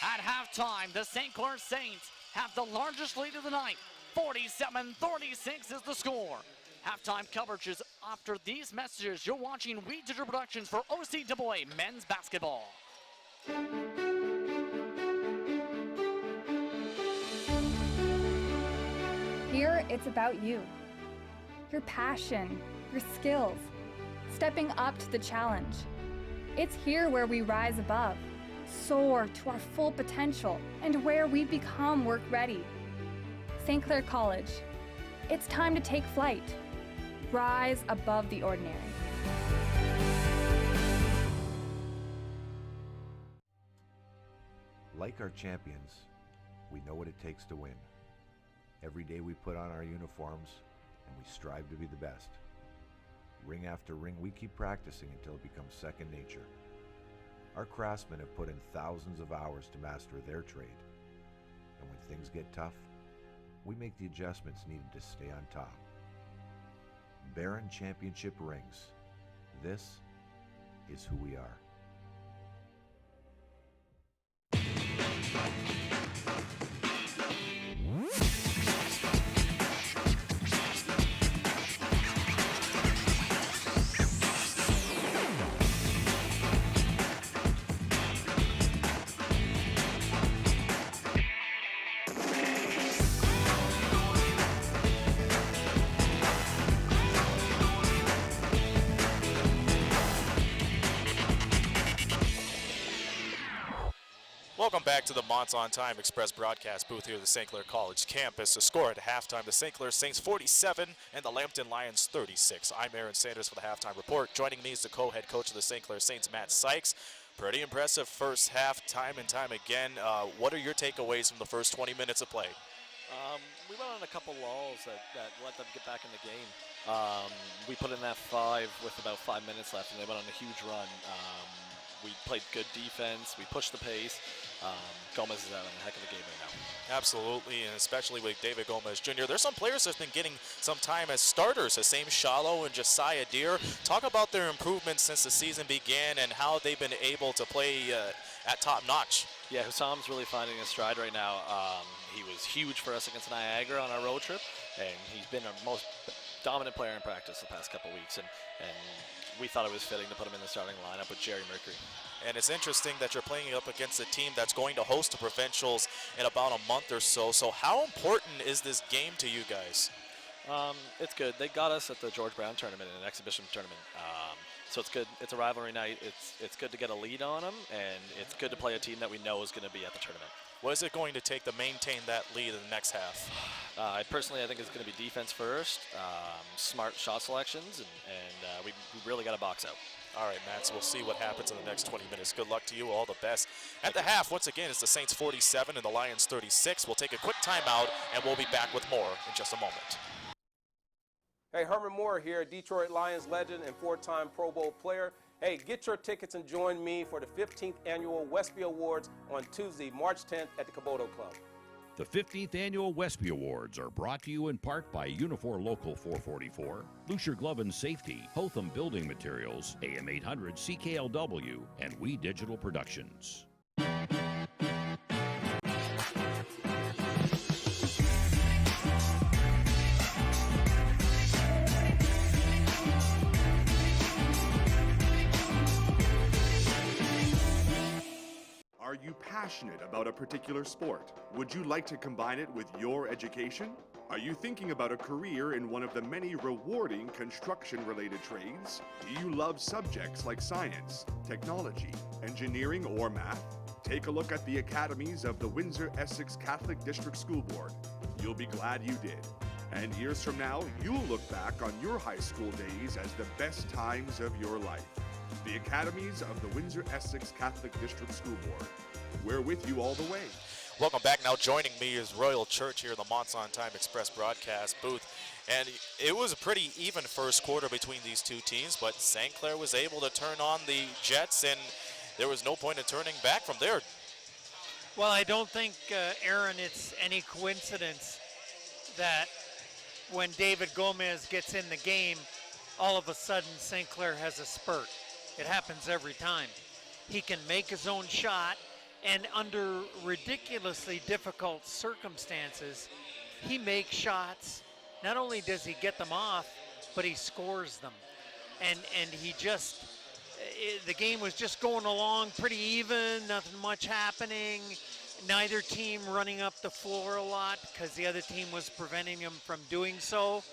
At halftime, the St. Clair Saints have the largest lead of the night. 47-36 is the score. Halftime coverage is after these messages. You're watching We Digital Productions for OCAA men's basketball. Here, it's about you. Your passion, your skills, stepping up to the challenge. It's here where we rise above, soar to our full potential, and where we become work ready. St. Clair College, it's time to take flight. Rise above the ordinary. Like our champions, we know what it takes to win. Every day we put on our uniforms and we strive to be the best. Ring after ring, we keep practicing until it becomes second nature. Our craftsmen have put in thousands of hours to master their trade. And when things get tough, we make the adjustments needed to stay on top. Baron Championship rings. This is who we are. Welcome back to the Monson Time Express broadcast booth here at the St. Clair College campus. The score at halftime, the St. Clair Saints 47 and the Lambton Lions 36. I'm Aaron Sanders for the halftime report. Joining me is the co-head coach of the St. Clair Saints, Matt Sykes. Pretty impressive first half, time and time again. What are your takeaways from the first 20 minutes of play? We went on a couple lulls that let them get back in the game. We put in that 5 with about 5 minutes left, and they went on a huge run. We played good defense. We pushed the pace. Gomez is out in a heck of a game right now. Absolutely, and especially with David Gomez Jr. There's some players that have been getting some time as starters. Hassam Shallow and Josiah Deer. Talk about their improvements since the season began and how they've been able to play at top notch. Yeah, Hassam's really finding his stride right now. He was huge for us against Niagara on our road trip, and he's been our most dominant player in practice the past couple weeks, and we thought it was fitting to put him in the starting lineup with Jerry Mercury. And it's interesting that you're playing up against a team that's going to host the provincials in about a month or so. So how important is this game to you guys? It's good. They got us at the George Brown tournament, an exhibition tournament. So it's good. It's a rivalry night. It's good to get a lead on them, and it's good to play a team that we know is going to be at the tournament. What is it going to take to maintain that lead in the next half? I think it's going to be defense first, smart shot selections, and we really got to box out. All right, Matt, so we'll see what happens in the next 20 minutes. Good luck to you. All the best. At the half, once again, it's the Saints 47 and the Lions 36. We'll take a quick timeout, and we'll be back with more in just a moment. Hey, Herman Moore here, Detroit Lions legend and four-time Pro Bowl player. Hey, get your tickets and join me for the 15th Annual Westby Awards on Tuesday, March 10th at the Caboto Club. The 15th Annual Westby Awards are brought to you in part by Unifor Local 444, Lucier Glove and Safety, Hotham Building Materials, AM 800 CKLW, and We Digital Productions. Are you passionate about a particular sport? Would you like to combine it with your education? Are you thinking about a career in one of the many rewarding construction-related trades? Do you love subjects like science, technology, engineering, or math? Take a look at the academies of the Windsor-Essex Catholic District School Board. You'll be glad you did. And years from now, you'll look back on your high school days as the best times of your life. The Academies of the Windsor-Essex Catholic District School Board. We're with you all the way. Welcome back. Now joining me is Royal Church here in the Monts on Time Express broadcast booth. And it was a pretty even first quarter between these two teams, but St. Clair was able to turn on the Jets, and there was no point in turning back from there. Well, I don't think, Aaron, it's any coincidence that when David Gomez gets in the game, all of a sudden St. Clair has a spurt. It happens every time. He can make his own shot, and under ridiculously difficult circumstances, he makes shots. Not only does he get them off, but he scores them. And he just, the game was just going along pretty even, nothing much happening. Neither team running up the floor a lot because the other team was preventing him from doing so.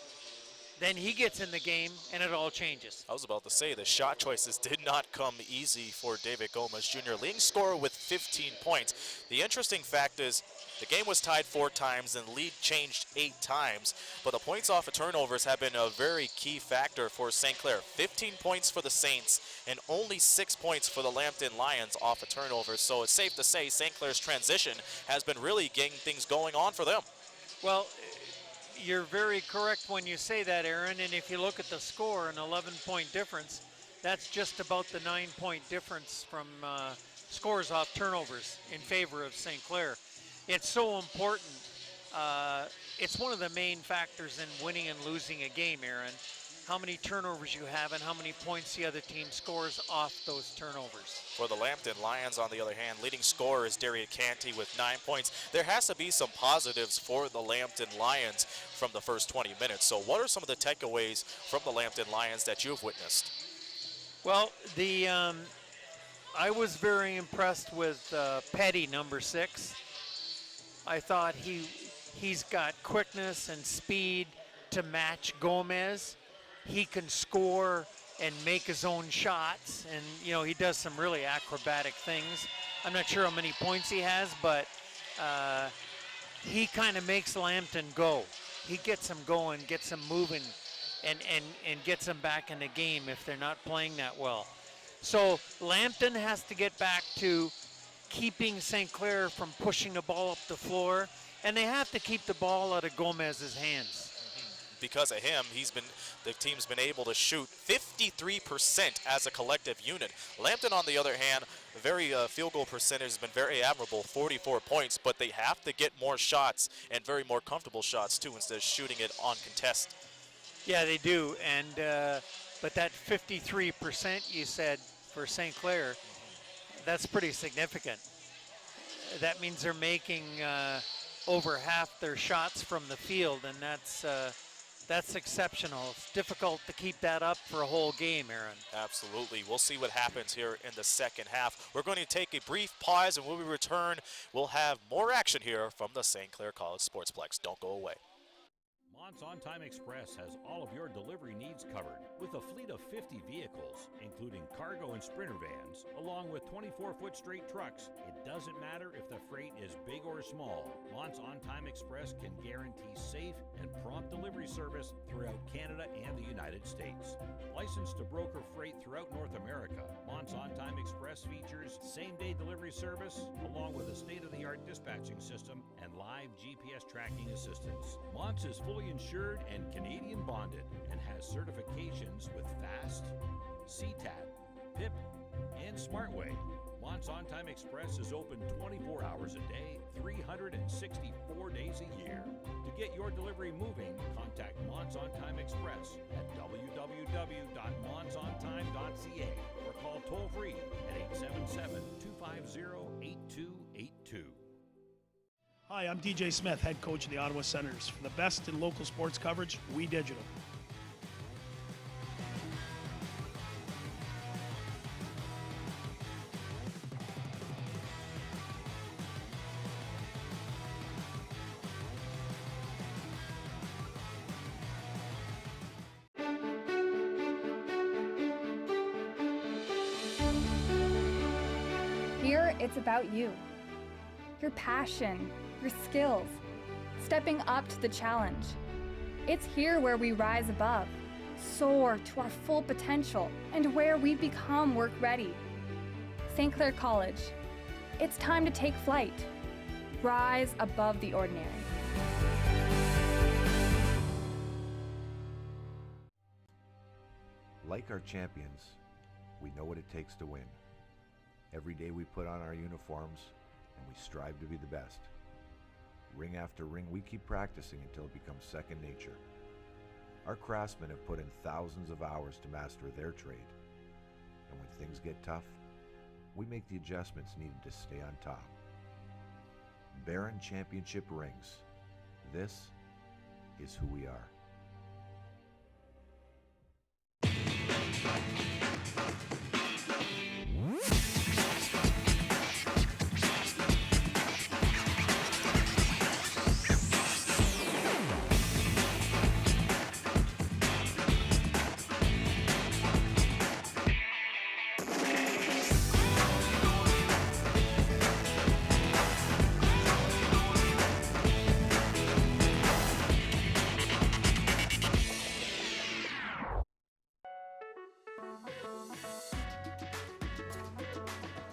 Then he gets in the game, and it all changes. I was about to say, the shot choices did not come easy for David Gomez Jr., leading scorer with 15 points. The interesting fact is the game was tied 4 times and lead changed 8 times, but the points off of turnovers have been a very key factor for St. Clair. 15 points for the Saints and only 6 points for the Lambton Lions off of turnovers, so it's safe to say St. Clair's transition has been really getting things going on for them. Well, you're very correct when you say that, Aaron, and if you look at the score, an 11-point difference, that's just about the 9-point difference from scores off turnovers in favor of St. Clair. It's so important. It's one of the main factors in winning and losing a game, Aaron. How many turnovers you have and how many points the other team scores off those turnovers. For the Lambton Lions, on the other hand, leading scorer is Darian Canty with 9 points. There has to be some positives for the Lambton Lions from the first 20 minutes. So what are some of the takeaways from the Lambton Lions that you've witnessed? Well, I was very impressed with Petty, number 6. I thought he's got quickness and speed to match Gomez. He can score and make his own shots, and he does some really acrobatic things. I'm not sure how many points he has, but he kind of makes Lambton go. He gets them going, gets them moving, and gets them back in the game if they're not playing that well. So Lambton has to get back to keeping St. Clair from pushing the ball up the floor, and they have to keep the ball out of Gomez's hands. Because of him, the team's been able to shoot 53% as a collective unit. Lambton, on the other hand, field goal percentage has been very admirable, 44 points, but they have to get more shots and very more comfortable shots too, instead of shooting it on contest. Yeah, they do, and but that 53% you said for St. Clair, that's pretty significant. That means they're making over half their shots from the field, and that's exceptional. It's difficult to keep that up for a whole game, Aaron. Absolutely. We'll see what happens here in the second half. We're going to take a brief pause, and when we return, we'll have more action here from the St. Clair College Sportsplex. Don't go away. Mont's On Time Express has all of your delivery needs covered with a fleet of 50 vehicles, including cargo and sprinter vans, along with 24-foot straight trucks. It doesn't matter if the freight is big or small. Mont's On Time Express can guarantee safe and prompt delivery service throughout Canada and the United States. Licensed to broker freight throughout North America, Mont's On Time Express features same-day delivery service, along with a state-of-the-art dispatching system and live GPS tracking assistance. Mont's is fully insured and Canadian bonded and has certifications with FAST, CTAT, PIP, and SmartWay. Mont's On Time Express is open 24 hours a day, 364 days a year. To get your delivery moving, contact Mont's On Time Express at www.montsontime.ca or call toll-free at 877-250-8282. Hi, I'm DJ Smith, head coach of the Ottawa Senators. For the best in local sports coverage, We Digital. Here, it's about you. Your passion, your skills, stepping up to the challenge. It's here where we rise above, soar to our full potential, and where we become work ready. St. Clair College, it's time to take flight. Rise above the ordinary. Like our champions, we know what it takes to win. Every day we put on our uniforms and we strive to be the best. Ring after ring, we keep practicing until it becomes second nature. Our craftsmen have put in thousands of hours to master their trade. And when things get tough, we make the adjustments needed to stay on top. Baron Championship rings. This is who we are.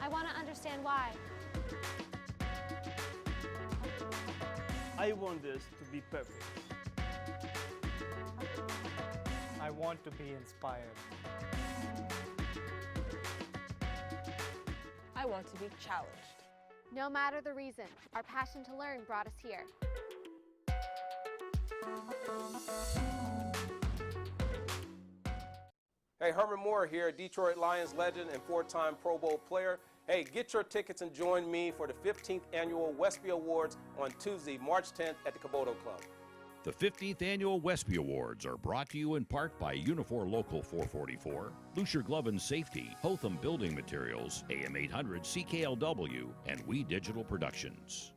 I want to understand why. I want this to be perfect. I want to be inspired. I want to be challenged. No matter the reason, our passion to learn brought us here. Hey, Herman Moore here, Detroit Lions legend and four-time Pro Bowl player. Hey, get your tickets and join me for the 15th Annual Westby Awards on Tuesday, March 10th at the Caboto Club. The 15th Annual Westby Awards are brought to you in part by Unifor Local 444, Lucier Glove and Safety, Hotham Building Materials, AM 800 CKLW, and We Digital Productions.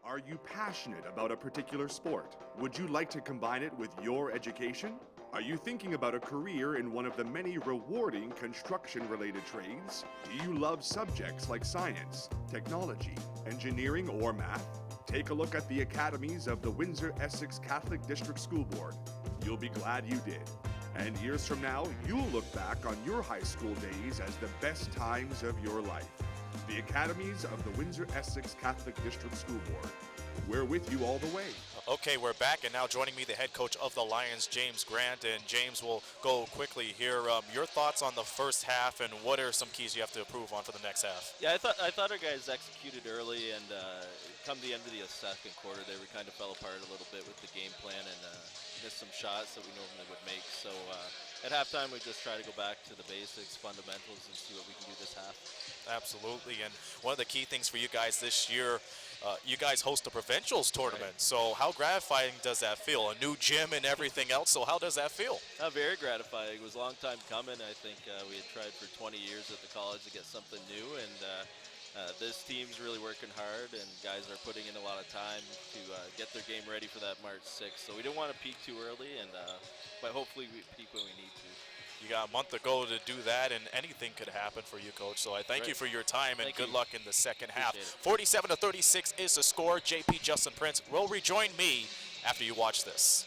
Are you passionate about a particular sport? Would you like to combine it with your education? Are you thinking about a career in one of the many rewarding construction-related trades? Do you love subjects like science, technology, engineering, or math? Take a look at the academies of the Windsor-Essex Catholic District School Board. You'll be glad you did. And years from now, you'll look back on your high school days as the best times of your life. The academies of the Windsor-Essex Catholic District School Board. We're with you all the way. Okay, we're back, and now joining me, the head coach of the Lions, James Grant. And James, will go quickly here. Your thoughts on the first half, and what are some keys you have to improve on for the next half? Yeah, I thought our guys executed early, and come the end of the second quarter, they kind of fell apart a little bit with the game plan and missed some shots that we normally would make. So at halftime, we just try to go back to the basics, fundamentals, and see what we can do this half. Absolutely, and one of the key things for you guys this year, you guys host the provincials tournament. Right. So how gratifying does that feel? A new gym and everything else. So how does that feel? Very gratifying. It was a long time coming. I think we had tried for 20 years at the college to get something new, and this team's really working hard, and guys are putting in a lot of time to get their game ready for that March 6th. So we didn't want to peak too early, and but hopefully we peak when we need to. You got a month to go to do that, and anything could happen for you, Coach. So I thank you for your time, and good luck in the second half. 47-36 is the score. JP Justin Prince will rejoin me after you watch this.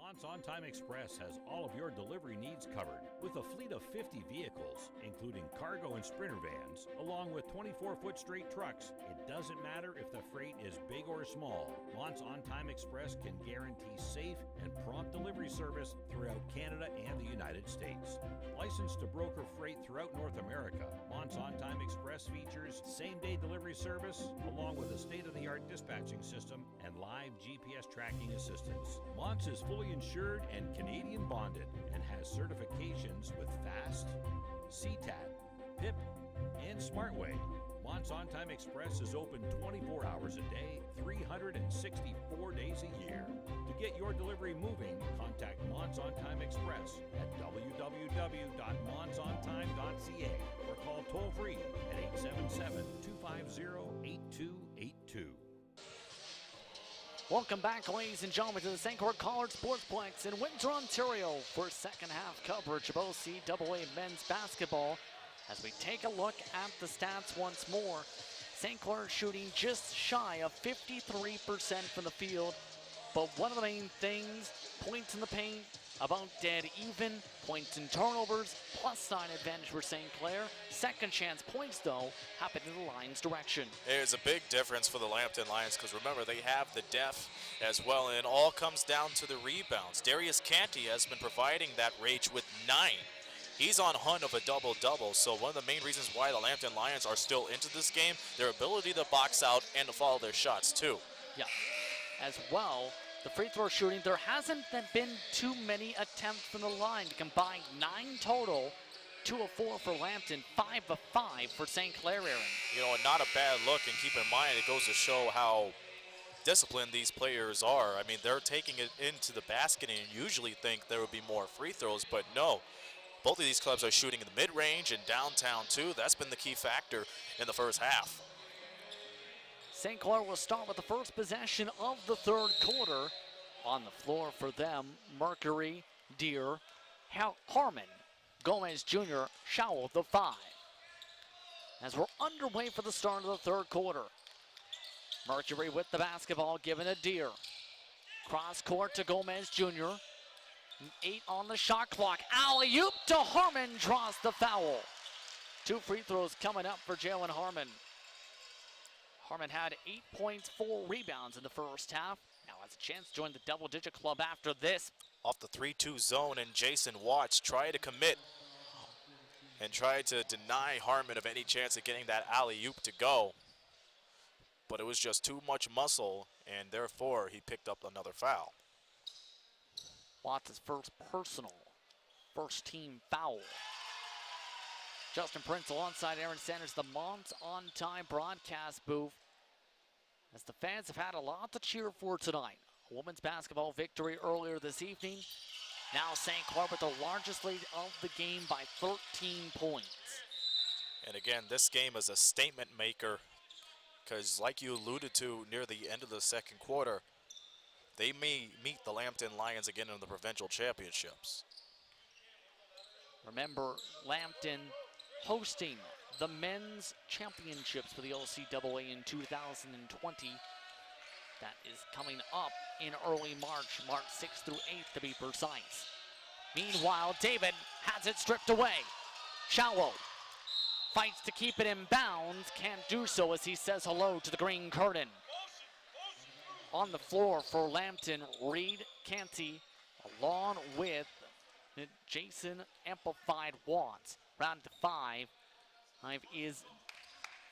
Mont's On Time Express has all of your delivery needs covered with a fleet of 50 vehicles, including cargo and sprinter vans, along with 24-foot straight trucks. It doesn't matter if the freight is big or small. Mont's On Time Express can guarantee safe and prompt delivery service throughout Canada and the United States. Licensed to broker freight throughout North America, Mont's On Time Express features same-day delivery service, along with a state-of-the-art dispatching system and live GPS tracking assistance. Mont's is fully insured and Canadian bonded and has certifications with FAST, CTAT, PIP, and SmartWay. Mont's On Time Express is open 24 hours a day, 364 days a year. To get your delivery moving, contact Mont's On Time Express at www.montsontime.ca or call toll-free at 877-250-8282. Welcome back, ladies and gentlemen, to the St. Clair College Sportsplex in Windsor, Ontario for second half coverage of OCAA men's basketball. As we take a look at the stats once more, St. Clair shooting just shy of 53% from the field, but one of the main things, points in the paint, about dead even, points and turnovers, plus side advantage for St. Clair. Second chance points, though, happen in the Lions' direction. There's a big difference for the Lambton Lions because remember, they have the depth as well, and it all comes down to the rebounds. Darius Canty has been providing that rage with 9. He's on hunt of a double-double, so one of the main reasons why the Lambton Lions are still into this game, their ability to box out and to follow their shots, too. Yeah, as well. The free throw shooting, there hasn't been too many attempts from the line. Combined 9 total, 2 of 4 for Lambton, 5 of 5 for St. Clair, Aaron. You know, not a bad look, and keep in mind, it goes to show how disciplined these players are. I mean, they're taking it into the basket, and you usually think there would be more free throws, but no. Both of these clubs are shooting in the mid-range and downtown, too. That's been the key factor in the first half. St. Clair will start with the first possession of the third quarter. On the floor for them, Mercury, Deer, Harmon, Gomez Jr., Showell, the 5. As we're underway for the start of the third quarter. Mercury with the basketball given to Deer. Cross court to Gomez Jr. 8 on the shot clock. Alley-oop to Harmon, draws the foul. 2 free throws coming up for Jalen Harmon. Harmon had 8 points, 4 rebounds in the first half. Now has a chance to join the double-digit club after this. Off the 3-2 zone, and Jason Watts tried to commit and tried to deny Harmon of any chance of getting that alley-oop to go. But it was just too much muscle, and therefore he picked up another foul. Watts' first personal, first team foul. Justin Prince alongside Aaron Sanders, the Mont's On Time broadcast booth. As the fans have had a lot to cheer for tonight. A women's basketball victory earlier this evening. Now St. Clair with the largest lead of the game by 13 points. And again, this game is a statement maker because like you alluded to near the end of the second quarter, they may meet the Lambton Lions again in the provincial championships. Remember, Lambton hosting the men's championships for the OCAA in 2020. That is coming up in early March, March 6th through 8th to be precise. Meanwhile, David has it stripped away. Showell fights to keep it in bounds, can't do so as he says hello to the green curtain. On the floor for Lambton, Reed Canty, along with Jason Amplified Watts. Round to 5 is,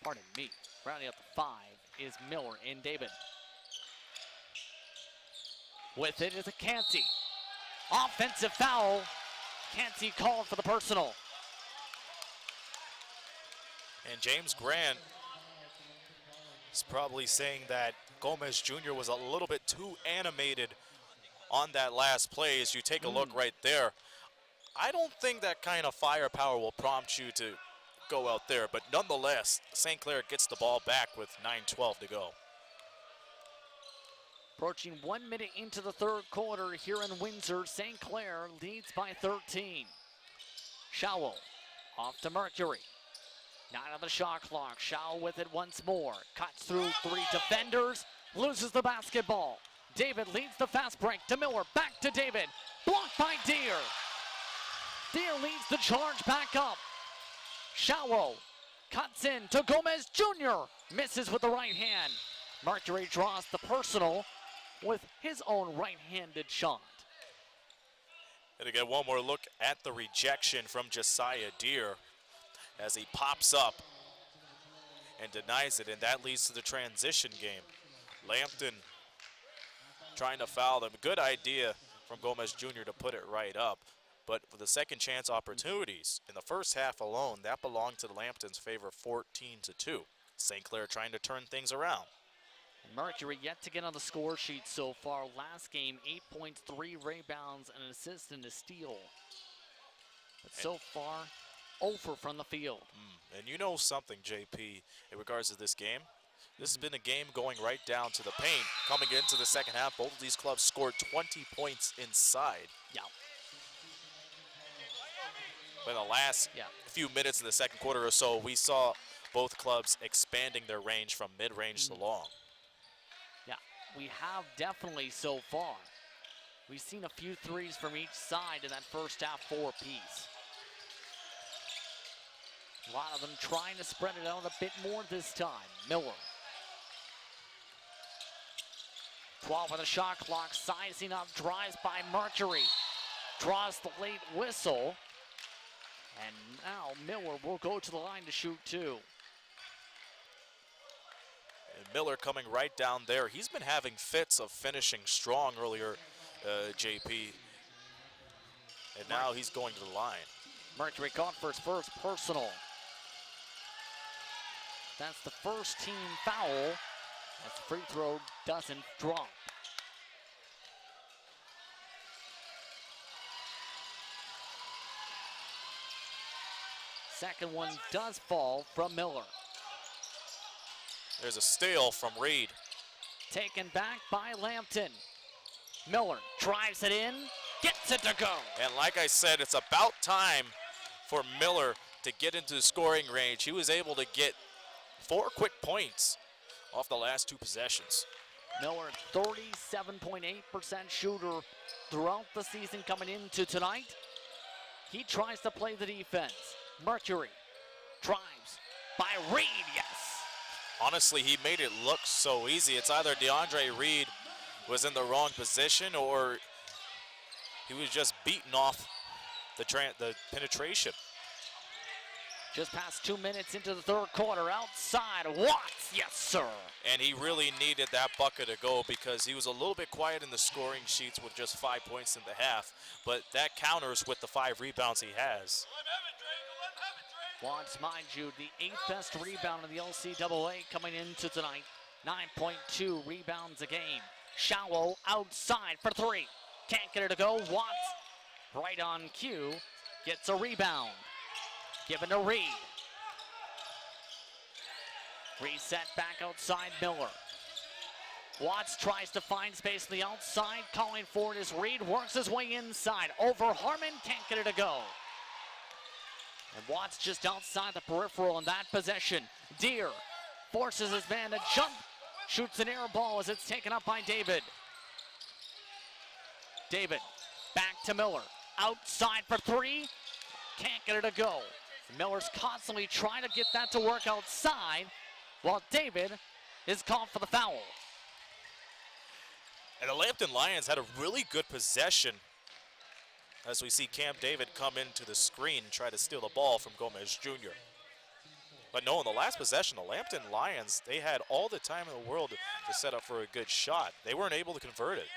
pardon me, rounding out the 5 is Miller and David. With it is a Canty. Offensive foul McKenzie called for the personal. And James Grant is probably saying that Gomez Jr. was a little bit too animated on that last play. As you take a look right there, I don't think that kind of firepower will prompt you to go out there, but nonetheless, St. Clair gets the ball back with 9:12 to go. Approaching 1 minute into the third quarter here in Windsor, St. Clair leads by 13. Schowel off to Mercury. 9 on the shot clock. Schowel with it once more. Cuts through 3 defenders. Loses the basketball. David leads the fast break to Miller. Back to David. Blocked by Deere. Deere leads the charge back up. Schowel cuts in to Gomez Jr. Misses with the right hand. Mercury draws the personal with his own right-handed shot. And to get one more look at the rejection from Josiah Deere as he pops up and denies it, and that leads to the transition game. Lambton trying to foul them. Good idea from Gomez Jr. to put it right up. But for the second chance opportunities in the first half alone, that belonged to Lambton's favor 14-2. St. Clair trying to turn things around. Mercury yet to get on the score sheet so far. Last game, 8 points, 3 rebounds, and an assist and a steal. But so far, 0 from the field. And you know something, JP, in regards to this game? This has been a game going right down to the paint. Coming into the second half, both of these clubs scored 20 points inside. Yeah. In the last few minutes in the second quarter or so, we saw both clubs expanding their range from mid-range to long. Yeah, we have definitely so far. We've seen a few threes from each side in that first half 4-piece. A lot of them trying to spread it out a bit more this time. Miller. 12 on the shot clock, sizing up, drives by Mercury. Draws the late whistle. And now Miller will go to the line to shoot 2. And Miller coming right down there. He's been having fits of finishing strong earlier, JP. And now he's going to the line. Mercury caught for his first personal. That's the first team foul. As the free throw doesn't drop. Second one does fall from Miller. There's a steal from Reed. Taken back by Lambton. Miller drives it in, gets it to go. And like I said, it's about time for Miller to get into the scoring range. He was able to get 4 quick points off the last 2 possessions. Miller, 37.8% shooter throughout the season coming into tonight. He tries to play the defense. Mercury drives by Reed, yes. Honestly, he made it look so easy. It's either DeAndre Reed was in the wrong position or he was just beating off the penetration. Just past 2 minutes into the third quarter, outside, Watts, yes sir. And he really needed that bucket to go because he was a little bit quiet in the scoring sheets with just 5 points in the half, but that counters with the 5 rebounds he has. Watts, mind you, the 8th best rebound in the LCAA coming into tonight. 9.2 rebounds a game. Schowel outside for 3. Can't get it to go. Watts, right on cue, gets a rebound. Given to Reed. Reset back outside Miller. Watts tries to find space on the outside. Calling for it as Reed works his way inside. Over Harmon, can't get it to go. And Watts just outside the peripheral in that possession. Deere forces his man to jump. Shoots an air ball as it's taken up by David. David back to Miller. Outside for 3. Can't get it to go. Miller's constantly trying to get that to work outside while David is called for the foul. And the Lambton Lions had a really good possession as we see Cam David come into the screen and try to steal the ball from Gomez Jr. But no, in the last possession, the Lambton Lions, they had all the time in the world to set up for a good shot. They weren't able to convert it.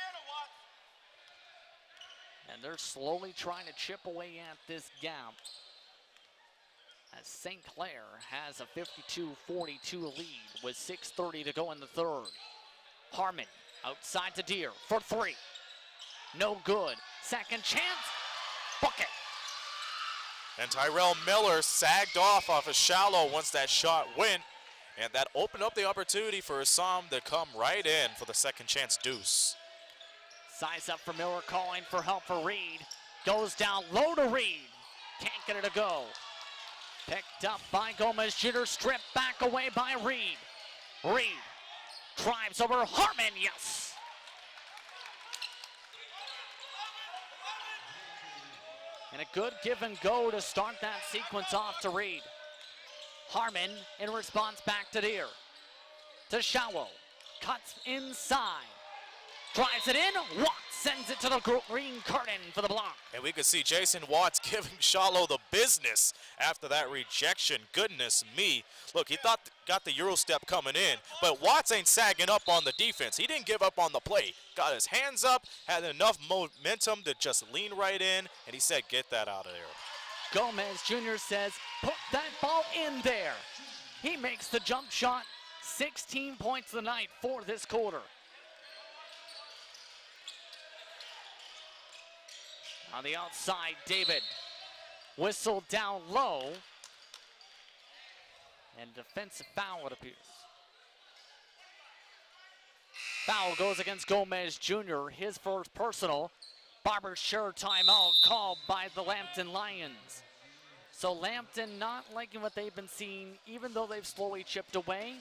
And they're slowly trying to chip away at this gap as St. Clair has a 52-42 lead with 6:30 to go in the third. Harmon outside to Deere for three. No good. Second chance. Bucket. And Tyrell Miller sagged off a shallow once that shot went, and that opened up the opportunity for Assam to come right in for the second chance deuce. Size up for Miller, calling for help for Reed. Goes down low to Reed. Can't get it to go. Picked up by Gomez Jr., stripped back away by Reed. Reed drives over Harmon, yes. And a good give and go to start that sequence off to Reed. Harmon in response back to Deere. To Shallow, cuts inside. Drives it in, Watts sends it to the green curtain for the block. And we could see Jason Watts giving Shallow the business after that rejection. Goodness me. Look, he got the Euro step coming in, but Watts ain't sagging up on the defense. He didn't give up on the play. Got his hands up, had enough momentum to just lean right in, and he said, get that out of there. Gomez Jr. says, put that ball in there. He makes the jump shot. 16 points of the night for this quarter. On the outside, David whistled down low. And defensive foul, it appears. Foul goes against Gomez Jr., his first personal. Barber's sure timeout called by the Lambton Lions. So Lambton not liking what they've been seeing, even though they've slowly chipped away.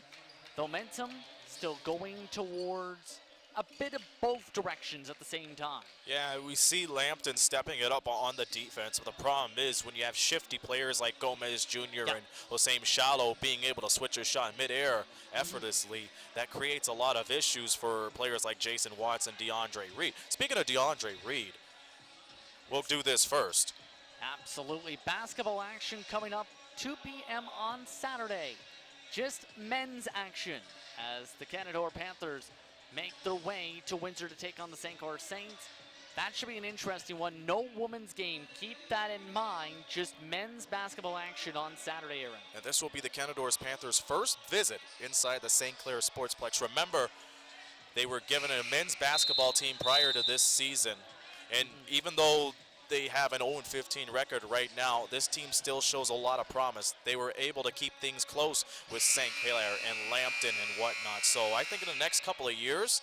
The momentum still going towards a bit of both directions at the same time. Yeah, we see Lambton stepping it up on the defense, but the problem is when you have shifty players like Gomez Jr. and Hossein Shallow being able to switch their shot midair effortlessly, that creates a lot of issues for players like Jason Watts and DeAndre Reed. Speaking of DeAndre Reed, we'll do this first. Absolutely. Basketball action coming up 2 p.m. on Saturday. Just men's action as the Canadore Panthers make their way to Windsor to take on the St. Clair Saints. That should be an interesting one. No women's game. Keep that in mind. Just men's basketball action on Saturday, Aaron. And this will be the Canadores Panthers' first visit inside the St. Clair Sportsplex. Remember, they were given a men's basketball team prior to this season. And even though they have an 0-15 record right now, this team still shows a lot of promise. They were able to keep things close with St. Clair and Lambton and whatnot. So I think in the next couple of years,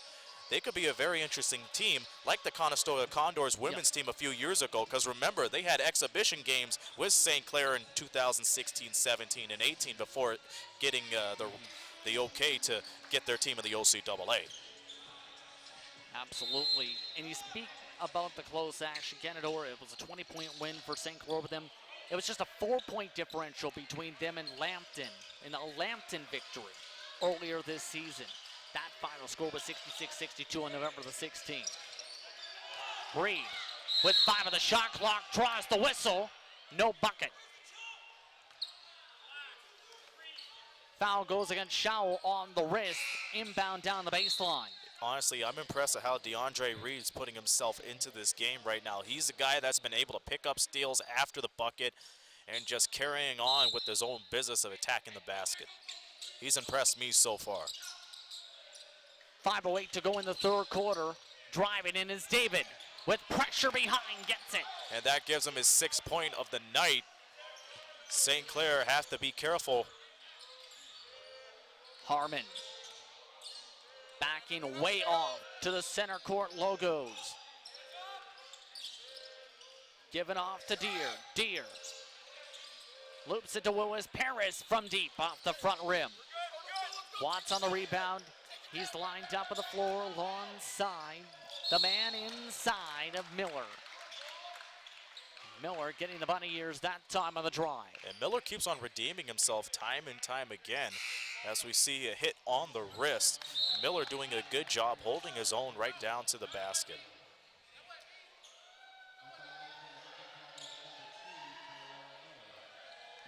they could be a very interesting team, like the Conestoga Condors women's team a few years ago, because remember, they had exhibition games with St. Clair in 2016, 17, and 18 before getting the okay to get their team in the OCAA. Absolutely. And you speak about the close action. Canadore, it was a 20-point win for St. Clair with them. It was just a 4-point differential between them and Lambton in a Lambton victory earlier this season. That final score was 66-62 on November the 16th. Reed with 5 of the shot clock, draws the whistle, no bucket. Foul goes against Schau on the wrist, inbound down the baseline. Honestly, I'm impressed at how DeAndre Reed's putting himself into this game right now. He's a guy that's been able to pick up steals after the bucket and just carrying on with his own business of attacking the basket. He's impressed me so far. 5:08 to go in the third quarter. Driving in is David with pressure behind, gets it. And that gives him his 6th point of the night. St. Clair have to be careful. Harmon backing way off to the center court logos. Given off to Deere. Deere loops it to Willis Paris from deep off the front rim. Watts on the rebound. He's lined up on the floor alongside the man inside of Miller. Miller getting the bunny ears that time on the drive. And Miller keeps on redeeming himself time and time again as we see a hit on the wrist. Miller doing a good job holding his own right down to the basket.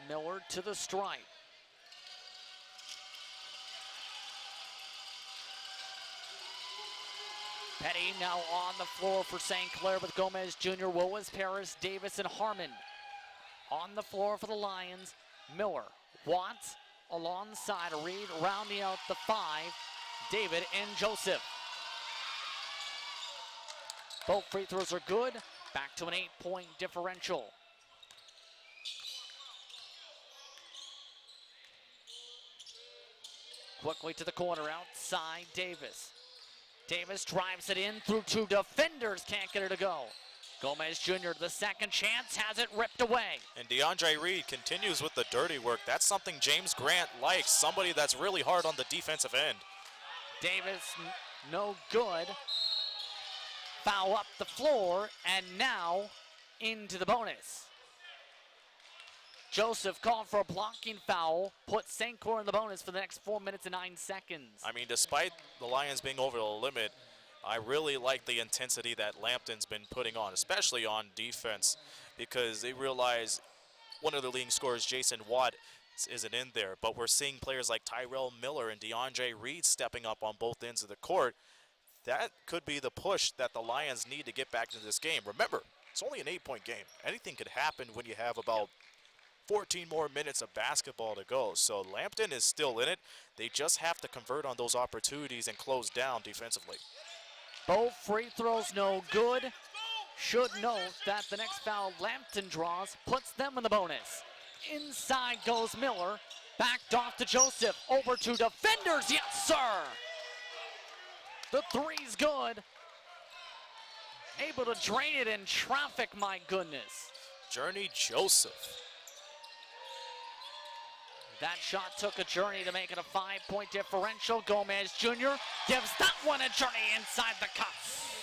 Miller to the stripe. Petty now on the floor for St. Clair with Gomez Jr., Willis, Paris, Davis, and Harmon. On the floor for the Lions, Miller, Watts alongside Reed, rounding out the 5, David and Joseph. Both free throws are good. Back to an 8-point differential. Quickly to the corner, outside Davis. Davis drives it in through 2 defenders, can't get it to go. Gomez Jr., the second chance, has it ripped away. And DeAndre Reed continues with the dirty work. That's something James Grant likes, somebody that's really hard on the defensive end. Davis, no good. Foul up the floor, and now into the bonus. Joseph called for a blocking foul, puts St. Clair in the bonus for the next 4 minutes and 9 seconds. I mean, despite the Lions being over the limit, I really like the intensity that Lambton's been putting on, especially on defense, because they realize one of the leading scorers, Jason Watt, isn't in there. But we're seeing players like Tyrell Miller and DeAndre Reed stepping up on both ends of the court. That could be the push that the Lions need to get back into this game. Remember, it's only an 8-point game. Anything could happen when you have about 14 more minutes of basketball to go. So Lambton is still in it. They just have to convert on those opportunities and close down defensively. Both free throws no good. Should note that the next foul Lambton draws puts them in the bonus. Inside goes Miller. Backed off to Joseph. Over to defenders. Yes, sir. The three's good. Able to drain it in traffic, my goodness. Journey Joseph. That shot took a journey to make it a 5-point differential. Gomez Jr. gives that one a journey inside the cuffs.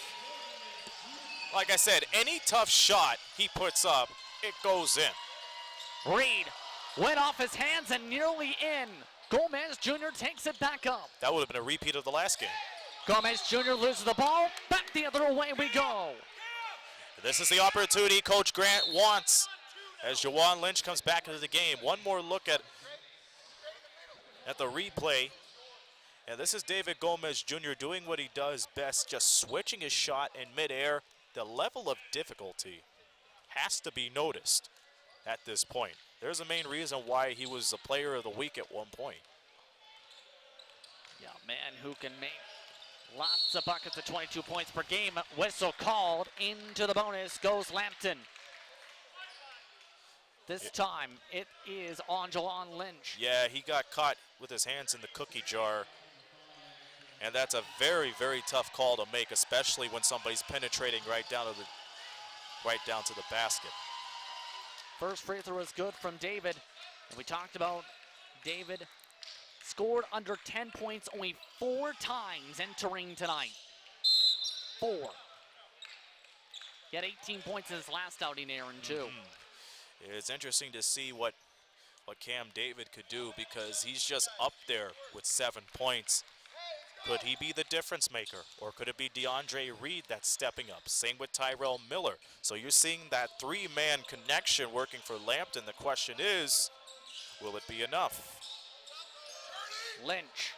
Like I said, any tough shot he puts up, it goes in. Reed went off his hands and nearly in. Gomez Jr. takes it back up. That would have been a repeat of the last game. Gomez Jr. loses the ball. Back the other way we go. This is the opportunity Coach Grant wants as Jawan Lynch comes back into the game. One more look at the replay. And this is David Gomez Jr. doing what he does best, just switching his shot in midair. The level of difficulty has to be noticed at this point. There's a main reason why he was the player of the week at one point. Yeah, man who can make lots of buckets at 22 points per game. Whistle called. Into the bonus goes Lambton. This time it is on Jawan Lynch. Yeah, he got caught with his hands in the cookie jar. And that's a very, very tough call to make, especially when somebody's penetrating right down to the basket. First free throw is good from David. And we talked about David scored under 10 points only 4 times entering tonight. 4. He had 18 points in his last outing, Aaron, too. It's interesting to see what Cam David could do, because he's just up there with 7 points. Could he be the difference maker, or could it be DeAndre Reed that's stepping up? Same with Tyrell Miller. So you're seeing that 3-man connection working for Lambton. The question is, will it be enough? Lynch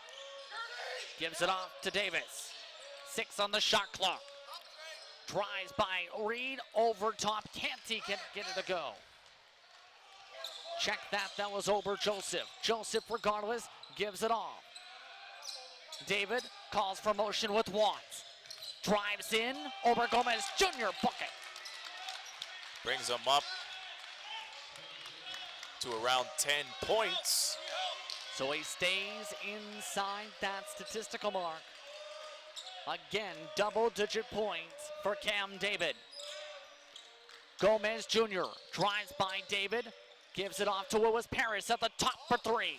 gives it off to Davis. 6 on the shot clock. Drives by Reed over top. Can't he get it to go? Check that. That was over Joseph. Joseph, regardless, gives it off. David calls for motion with Watts. Drives in over Gomez Jr. Bucket. Brings him up to around 10 points. So he stays inside that statistical mark. Again, double-digit points for Cam David. Gomez Jr. drives by David. Gives it off to Willis Paris at the top for 3.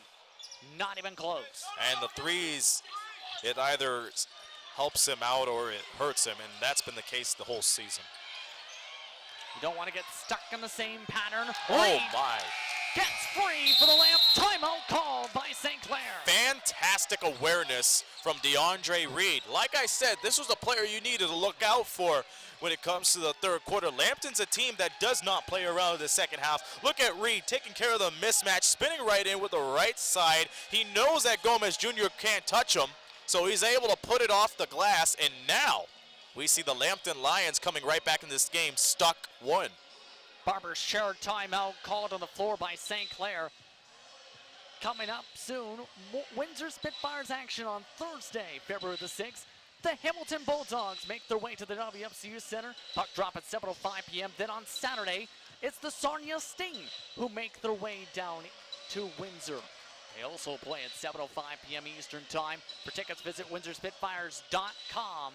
Not even close. And the threes, it either helps him out or it hurts him, and that's been the case the whole season. You don't want to get stuck in the same pattern. Oh Reed my. Gets free for the layup. Timeout called by St. Clair. Fantastic awareness from DeAndre Reed. Like I said, this was a player you needed to look out for when it comes to the third quarter. Lambton's a team that does not play around in the second half. Look at Reed taking care of the mismatch, spinning right in with the right side. He knows that Gomez Jr. can't touch him, so he's able to put it off the glass, and now we see the Lambton Lions coming right back in this game, stuck 1. Barber's shared timeout called on the floor by St. Clair. Coming up soon, Windsor Spitfires action on Thursday, February the 6th. The Hamilton Bulldogs make their way to the WFCU Center. Puck drop at 7:05 p.m. Then on Saturday, it's the Sarnia Sting who make their way down to Windsor. They also play at 7:05 p.m. Eastern Time. For tickets, visit windsorspitfires.com.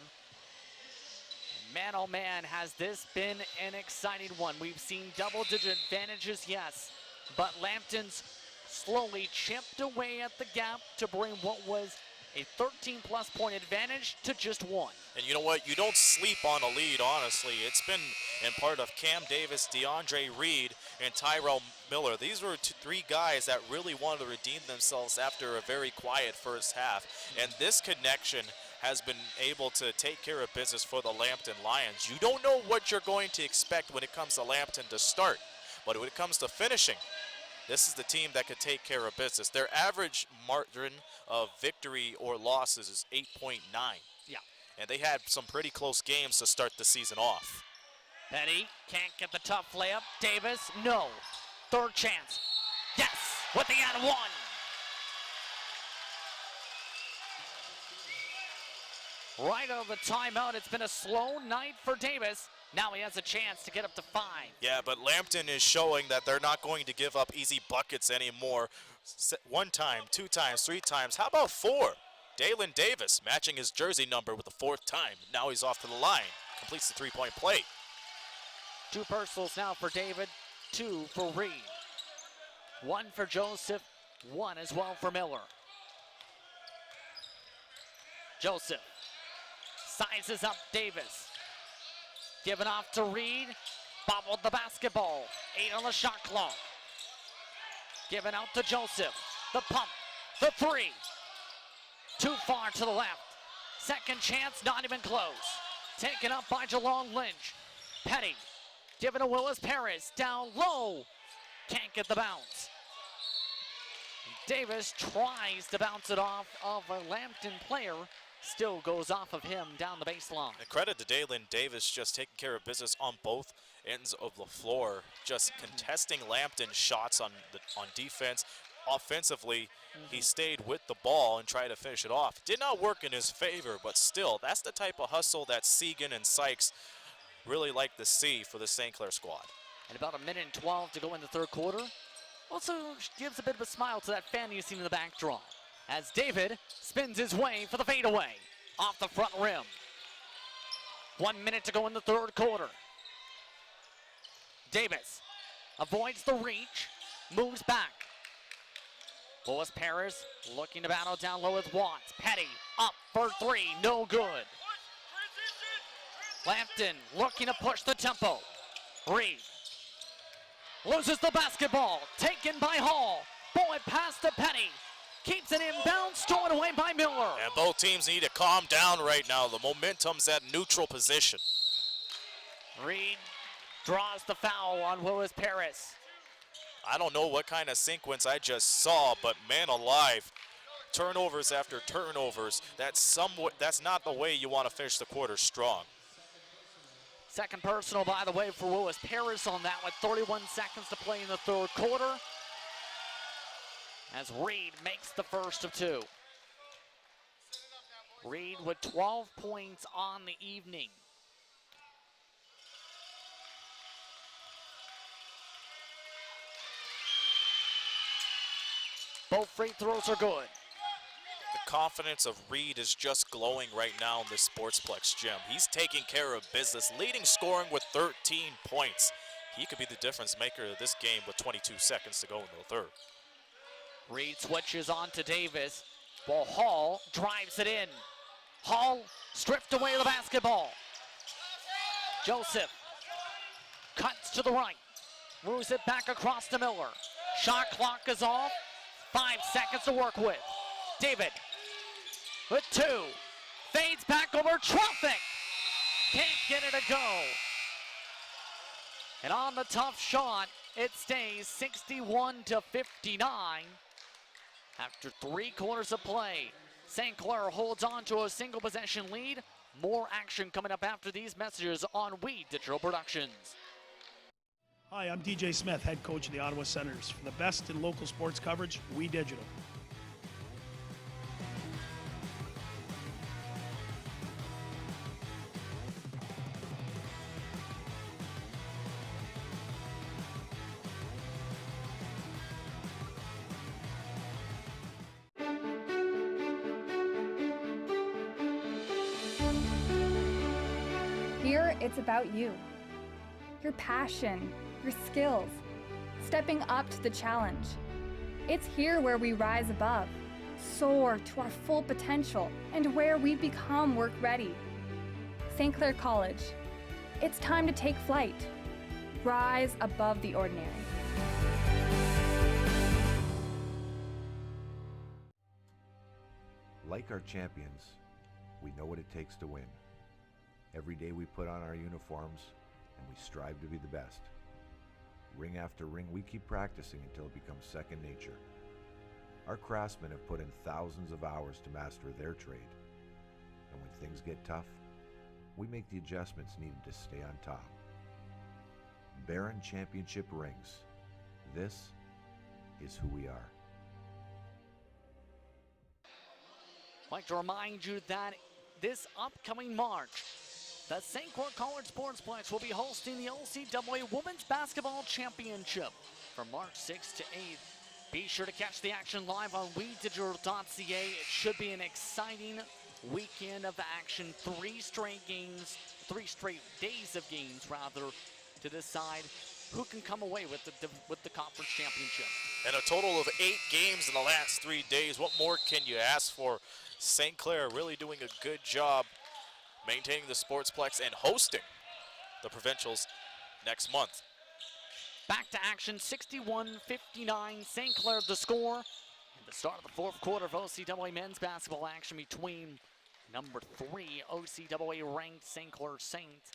Man, oh man, has this been an exciting one. We've seen double-digit advantages, yes, but Lambton's slowly chipped away at the gap to bring what was a 13-plus point advantage to just 1. And you know what? You don't sleep on a lead, honestly. It's been in part of Cam Davis, DeAndre Reed, and Tyrell Miller. These were 3 guys that really wanted to redeem themselves after a very quiet first half. And this connection has been able to take care of business for the Lambton Lions. You don't know what you're going to expect when it comes to Lambton to start, but when it comes to finishing, this is the team that could take care of business. Their average margin of victory or losses is 8.9. Yeah. And they had some pretty close games to start the season off. Petty can't get the tough layup. Davis, no. Third chance. Yes, with the and 1. Right out of the timeout, it's been a slow night for Davis. Now he has a chance to get up to 5. Yeah, but Lambton is showing that they're not going to give up easy buckets anymore. 1 time, 2 times, 3 times. How about 4? Dalen Davis matching his jersey number with the 4th time. Now he's off to the line. Completes the 3-point play. 2 personals now for David, 2 for Reed. 1 for Joseph, 1 as well for Miller. Joseph sizes up Davis. Given off to Reed, bobbled the basketball. 8 on the shot clock. Given out to Joseph. The pump, the 3. Too far to the left. Second chance, not even close. Taken up by Jalong Lynch. Petty, given to Willis Paris, down low. Can't get the bounce. Davis tries to bounce it off of a Lambton player. Still goes off of him down the baseline. And credit to Dalen Davis, just taking care of business on both ends of the floor, just contesting Lambton shots on defense. Offensively, he stayed with the ball and tried to finish it off. Did not work in his favor, but still, that's the type of hustle that Segan and Sykes really like to see for the St. Clair squad. And about 1:12 to go in the third quarter. Also gives a bit of a smile to that fan you've seen in the backdrop, as David spins his way for the fadeaway off the front rim. 1 minute to go in the third quarter. Davis avoids the reach, moves back. Willis Paris looking to battle down low with Watts. Petty up for 3, no good. Lambton looking to push the tempo. Reed loses the basketball, taken by Hall. Bullet pass to Petty. Keeps it inbound, stolen away by Miller. And both teams need to calm down right now. The momentum's at neutral position. Reed draws the foul on Willis Paris. I don't know what kind of sequence I just saw, but man alive, turnovers after turnovers. That's not the way you want to finish the quarter strong. Second personal, by the way, for Willis Paris on that with 31 seconds to play in the third quarter, as Reed makes the first of 2. Reed with 12 points on the evening. Both free throws are good. The confidence of Reed is just glowing right now in the Sportsplex gym. He's taking care of business, leading scoring with 13 points. He could be the difference maker of this game with 22 seconds to go in the third. Reed switches on to Davis, while Hall drives it in. Hall stripped away the basketball. Joseph cuts to the right, moves it back across to Miller. Shot clock is off, 5 seconds to work with. David with 2, fades back over traffic. Can't get it to go. And on the tough shot, it stays 61-59. After 3 quarters of play, St. Clair holds on to a single possession lead. More action coming up after these messages on We Digital Productions. Hi, I'm DJ Smith, head coach of the Ottawa Senators. For the best in local sports coverage, We Digital. Here, it's about you. Your passion, your skills, stepping up to the challenge. It's here where we rise above, soar to our full potential, and where we become work ready. St. Clair College, it's time to take flight. Rise above the ordinary. Like our champions, we know what it takes to win. Every day we put on our uniforms and we strive to be the best. Ring after ring, we keep practicing until it becomes second nature. Our craftsmen have put in thousands of hours to master their trade. And when things get tough, we make the adjustments needed to stay on top. Baron Championship rings. This is who we are. I'd like to remind you that this upcoming March, the St. Clair College Sportsplex will be hosting the OCAA Women's Basketball Championship from March 6th to 8th. Be sure to catch the action live on WeDigital.ca. It should be an exciting weekend of action. 3 straight days of games, rather, to decide who can come away with the conference championship. And a total of 8 games in the last 3 days. What more can you ask for? St. Clair really doing a good job maintaining the Sportsplex and hosting the provincials next month. Back to action, 61-59, St. Clair the score. And the start of the fourth quarter of OCAA men's basketball action between number 3 OCAA ranked St. Clair Saints,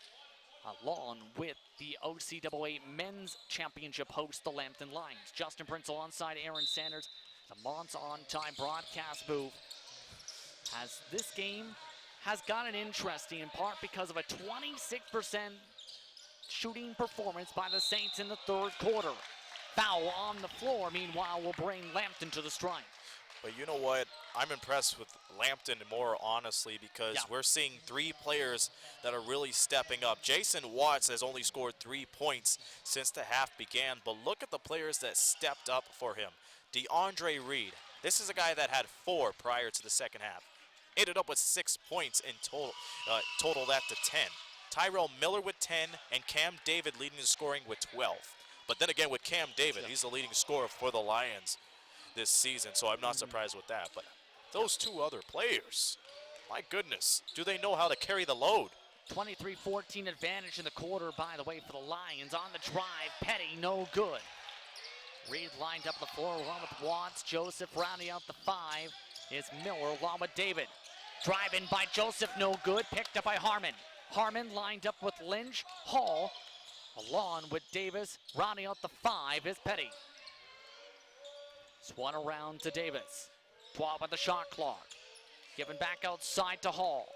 along with the OCAA men's championship host, the Lambton Lions. Justin Prince alongside Aaron Sanders, the Mons on-time broadcast booth. As this game has gotten interesting in part because of a 26% shooting performance by the Saints in the third quarter. Foul on the floor, meanwhile, will bring Lambton to the strike. But you know what? I'm impressed with Lambton more honestly because we're seeing 3 players that are really stepping up. Jason Watts has only scored 3 points since the half began, but look at the players that stepped up for him. DeAndre Reed, this is a guy that had 4 prior to the second half. Ended up with 6 points in total, total that to 10. Tyrell Miller with 10 and Cam David leading the scoring with 12. But then again with Cam David, he's the leading scorer for the Lions this season, so I'm not surprised with that. But those 2 other players, my goodness, do they know how to carry the load? 23-14 advantage in the quarter, by the way, for the Lions. On the drive, Petty, no good. Reed lined up the floor along with Watts. Joseph rounding out the 5 is Miller along with David. Driving by Joseph, no good. Picked up by Harmon. Harmon lined up with Lynch. Hall along with Davis. Rounding out the 5 is Petty. Swung around to Davis. 12 on the shot clock. Given back outside to Hall.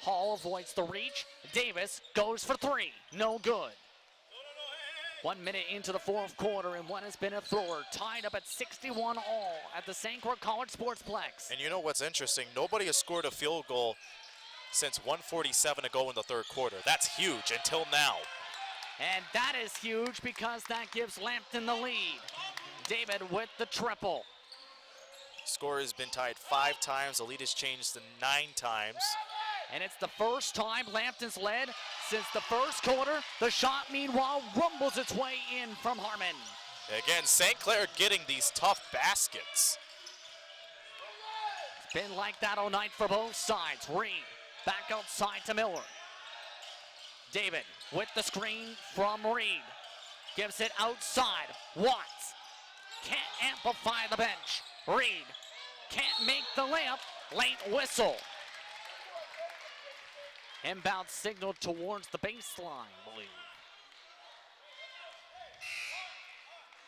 Hall avoids the reach. Davis goes for 3. No good. 1 minute into the fourth quarter and what has been a thrower. Tied up at 61 all at the St. Clair College Sportsplex. And you know what's interesting? Nobody has scored a field goal since 1:47 to go in the third quarter. That's huge until now. And that is huge because that gives Lambton the lead. David with the triple. Score has been tied 5 times. The lead has changed to 9 times. And it's the first time Lambton's led since the first quarter. The shot, meanwhile, rumbles its way in from Harmon. Again, St. Clair getting these tough baskets. It's been like that all night for both sides. Reed back outside to Miller. David with the screen from Reed. Gives it outside. Watts can't amplify the bench. Reed can't make the layup. Late whistle. Inbound signal towards the baseline, I believe.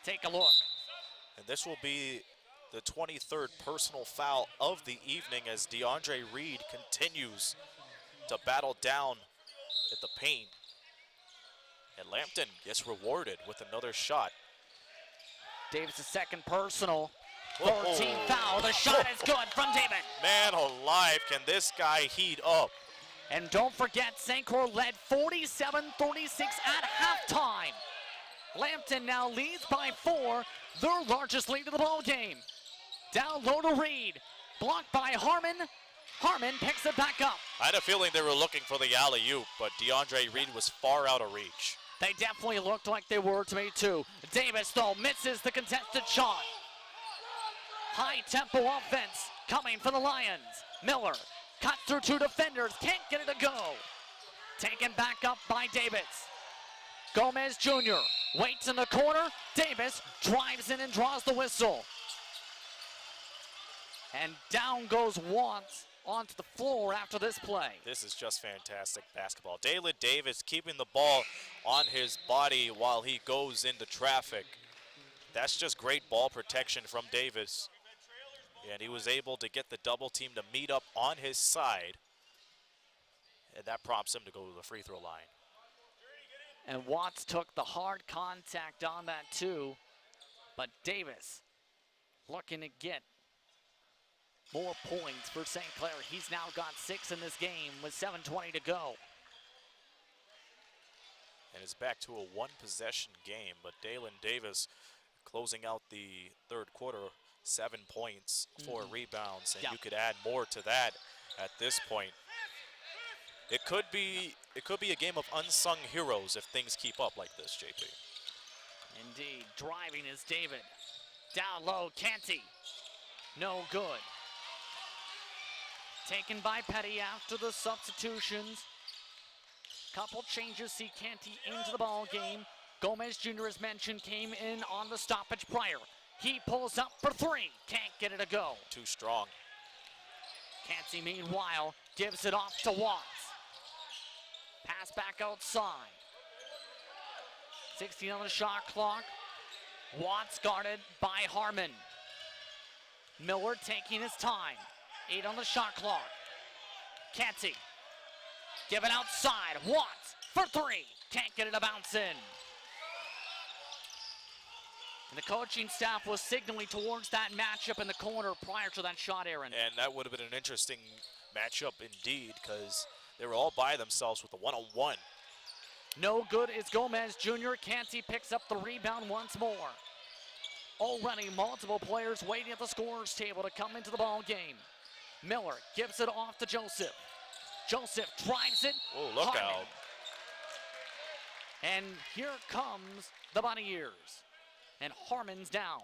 Take a look. And this will be the 23rd personal foul of the evening as DeAndre Reed continues to battle down at the paint. And Lambton gets rewarded with another shot. Davis' second personal. 14 foul. The shot is good from David. Man alive, can this guy heat up? And don't forget, St. Clair led 47-36 at halftime. Lambton now leads by 4, their largest lead of the ball game. Down low to Reed, blocked by Harmon. Harmon picks it back up. I had a feeling they were looking for the alley-oop, but DeAndre Reed was far out of reach. They definitely looked like they were to me too. Davis, though, misses the contested shot. High tempo offense coming for the Lions. Miller cuts through 2 defenders, can't get it to go. Taken back up by Davis. Gomez Jr. waits in the corner. Davis drives in and draws the whistle. And down goes Watts onto the floor after this play. This is just fantastic basketball. Dalen Davis keeping the ball on his body while he goes into traffic. That's just great ball protection from Davis. And he was able to get the double team to meet up on his side. And that prompts him to go to the free throw line. And Watts took the hard contact on that too. But Davis looking to get more points for St. Clair. He's now got 6 in this game with 7:20 to go. And it's back to a one-possession game, but Dalen Davis closing out the third quarter, 7 points, 4 rebounds, and you could add more to that at this point. It could be a game of unsung heroes if things keep up like this, JP. Indeed, driving is David. Down low, Canty. No good. Taken by Petty after the substitutions. Couple changes see Canty into the ball game. Gomez Jr., as mentioned, came in on the stoppage prior. He pulls up for 3. Can't get it to go. Too strong. Canty, meanwhile, gives it off to Watts. Pass back outside. 16 on the shot clock. Watts guarded by Harmon. Miller taking his time. 8 on the shot clock. Canty. Give it outside. Watts for 3. Can't get it to bounce in. And the coaching staff was signaling towards that matchup in the corner prior to that shot, Aaron. And that would have been an interesting matchup indeed, because they were all by themselves with a one-on-one. No good is Gomez Jr. Canty picks up the rebound once more. Already multiple players waiting at the scorer's table to come into the ball game. Miller gives it off to Joseph. Joseph drives it. Oh, look Harmon. out. And here comes the Bunny Ears. And Harmon's down.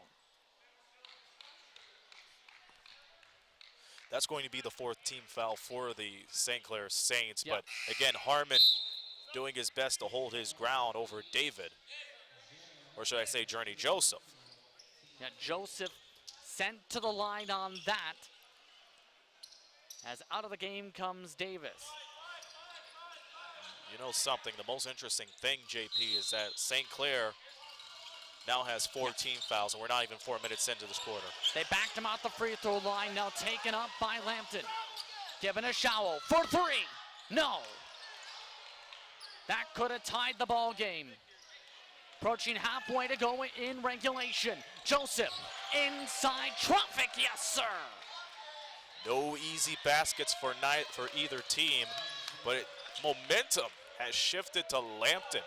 That's going to be the 4th team foul for the St. Clair Saints. But again, Harmon doing his best to hold his ground over David. Or should I say Journey Joseph. Yeah, Joseph sent to the line on that. As out of the game comes Davis. You know something, the most interesting thing, JP, is that St. Clair now has 14 fouls, and we're not even 4 minutes into this quarter. They backed him out the free throw line, now taken up by Lambton. Given a Showell for 3. No. That could have tied the ball game. Approaching halfway to go in regulation. Joseph inside traffic, yes sir. No easy baskets for either team, but momentum has shifted to Lambton.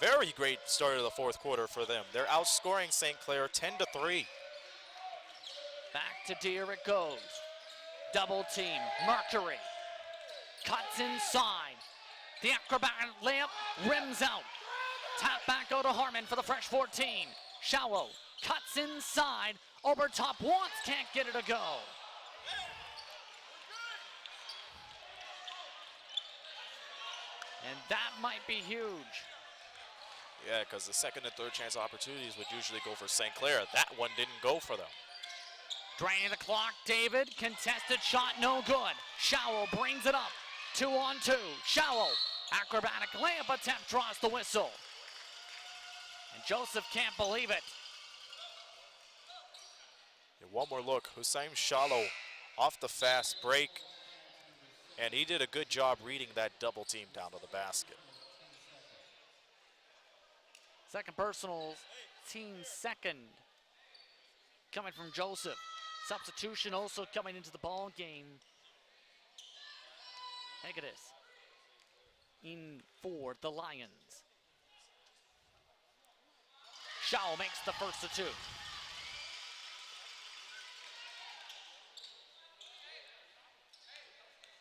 Very great start of the 4th quarter for them. They're outscoring St. Clair 10-3. Back to Deere it goes. Double team, Mercury. Cuts inside. The acrobatic layup rims out. Tap back out to Harmon for the fresh 14. Shallow cuts inside. Over top, Watts can't get it to go. And that might be huge. Yeah, because the second and third chance opportunities would usually go for St. Clair. That one didn't go for them. Draining the clock, David. Contested shot, no good. Showell brings it up. 2-on-2. Showell, acrobatic layup attempt, draws the whistle. And Joseph can't believe it. Yeah, one more look. Hussein Shallow off the fast break. And he did a good job reading that double team down to the basket. Second personal, team second, coming from Joseph. Substitution also coming into the ball game. Hegedus in for the Lions. Shaw makes the first of two.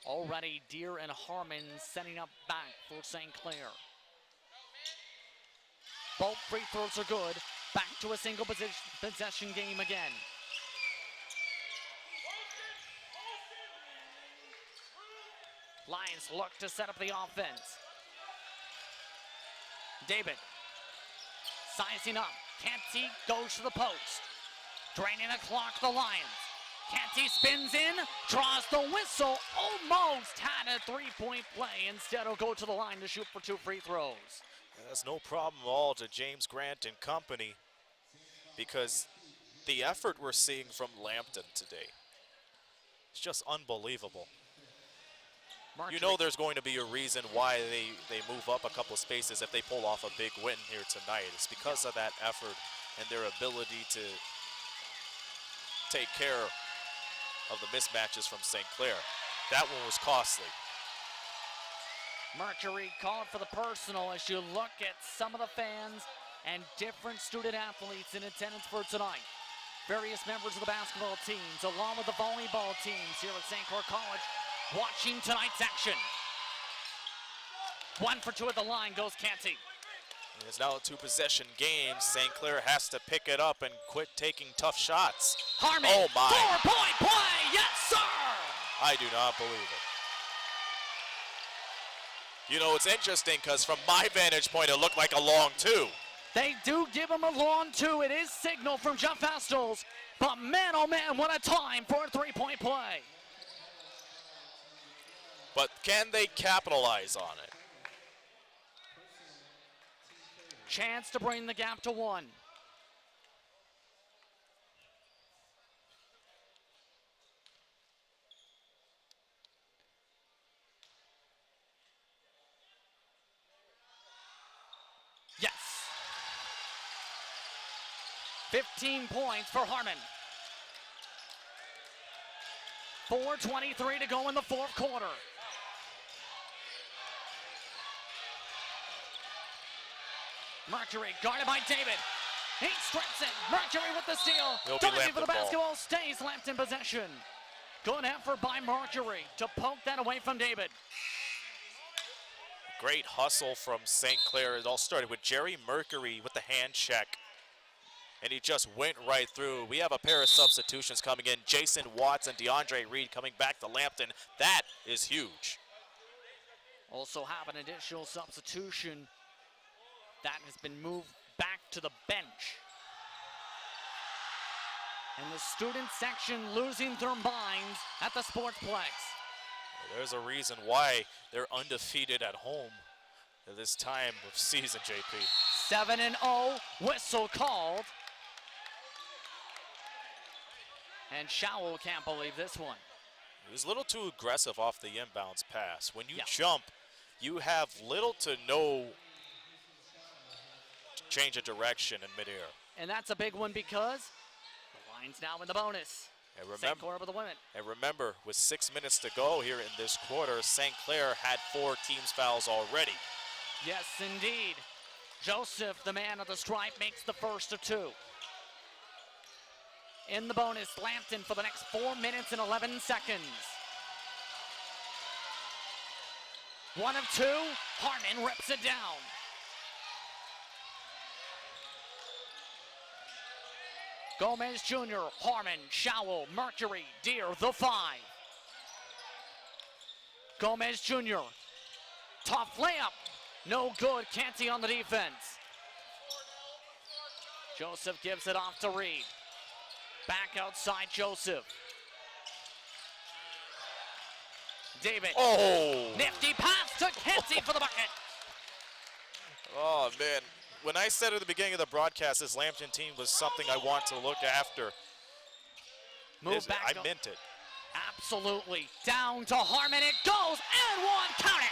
Already Deere and Harmon setting up back for St. Clair. Both free throws are good. Back to a single possession game again. Lions look to set up the offense. David sizing up. Canty goes to the post. Draining the clock, the Lions. Canty spins in, draws the whistle, almost had a three-point play. Instead, he'll go to the line to shoot for 2 free throws. That's no problem at all to James Grant and company, because the effort we're seeing from Lambton today is just unbelievable. You know there's going to be a reason why they move up a couple of spaces if they pull off a big win here tonight. It's because of that effort and their ability to take care of the mismatches from St. Clair. That one was costly. Mercury called for the personal as you look at some of the fans and different student athletes in attendance for tonight. Various members of the basketball teams, along with the volleyball teams here at St. Clair College, watching tonight's action. 1 for 2 at the line goes Canty. It's now a 2-possession game. St. Clair has to pick it up and quit taking tough shots. Harmon, oh my. 4-point play, yes sir! I do not believe it. You know, it's interesting because from my vantage point, it looked like a long 2. They do give him a long 2. It is signal from Jeff Astles, but man, oh man, what a time for a 3-point play. But can they capitalize on it? Chance to bring the gap to 1. Yes. 15 points for Harmon. 4:23 to go in the fourth quarter. Mercury guarded by David. He strips it. Mercury with the steal. Diving for the basketball. Stays Lambton possession. Good effort by Mercury to poke that away from David. Great hustle from St. Clair. It all started with Jerry Mercury with the hand check. And he just went right through. We have a pair of substitutions coming in. Jason Watts and DeAndre Reed coming back to Lambton. That is huge. Also have an additional substitution that has been moved back to the bench. And the student section losing their minds at the Sportsplex. There's a reason why they're undefeated at home at this time of season, JP. 7-0, whistle called. And Showell can't believe this one. He was a little too aggressive off the inbounds pass. When you jump, you have little to no change of direction in midair. And that's a big one because the Lions now in the bonus. And St. Clair with the women. And remember, with 6 minutes to go here in this quarter, St. Clair had 4 teams fouls already. Yes, indeed. Joseph, the man of the stripe, makes the first of 2. In the bonus, Lambton for the next 4 minutes and 11 seconds. 1 of 2, Harmon rips it down. Gomez Jr., Harmon, Showell, Mercury, Deere, the 5. Gomez Jr., tough layup, no good, Canty on the defense. Joseph gives it off to Reed. Back outside Joseph. David. Oh! Nifty pass to Canty for the bucket. Oh, man. When I said at the beginning of the broadcast this Lambton team was something I want to look after, Move back. I meant it. Absolutely. Down to Harmon. It goes and one. Count it.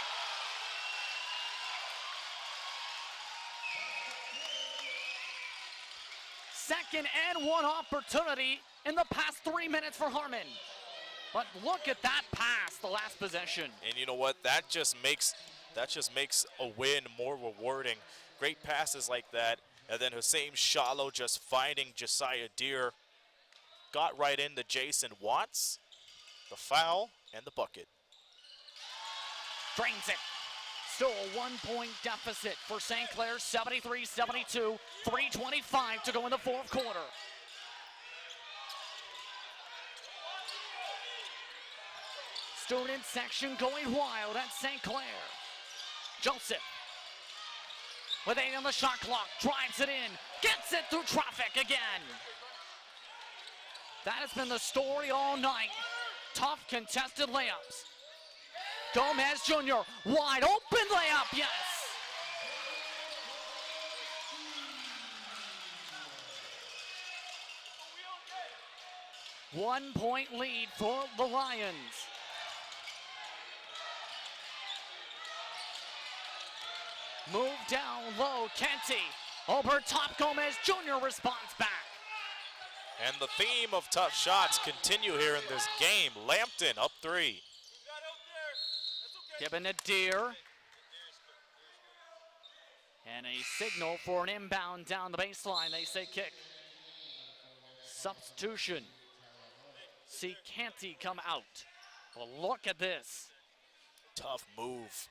Second and one opportunity in the past 3 minutes for Harmon. But look at that pass, the last possession. And you know what? That just makes a win more rewarding. Great passes like that. And then Hussein Shallow just finding Josiah Deere. Got right into Jason Watts. The foul and the bucket. Drains it. Still a 1-point deficit for St. Clair, 73-72, 3:25 to go in the fourth quarter. Student section going wild at St. Clair. Joseph with 8 on the shot clock, drives it in, gets it through traffic again. That has been the story all night. Tough contested layups. Gomez Jr., wide open layup, yes. One-point lead for the Lions. Move down low, Kenty. Over top, Gomez Jr. responds back. And the theme of tough shots continue here in this game. Lambton up 3. Given to Deere. And a signal for an inbound down the baseline. They say kick. Substitution. See Canty come out. Well, look at this. Tough move.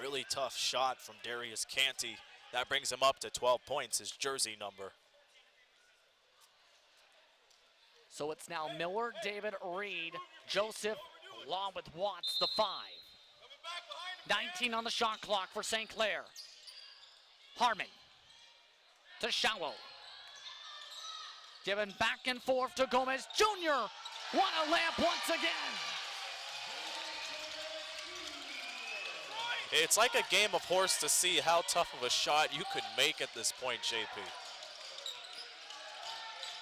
Really tough shot from Darius Canty. That brings him up to 12 points, his jersey number. So it's now Miller, David, Reed, Joseph, along with Watts, the 5. 19 on the shot clock for St. Clair. Harmon to Shallow. Given back and forth to Gomez Jr. What a layup once again. It's like a game of horse to see how tough of a shot you could make at this point, JP.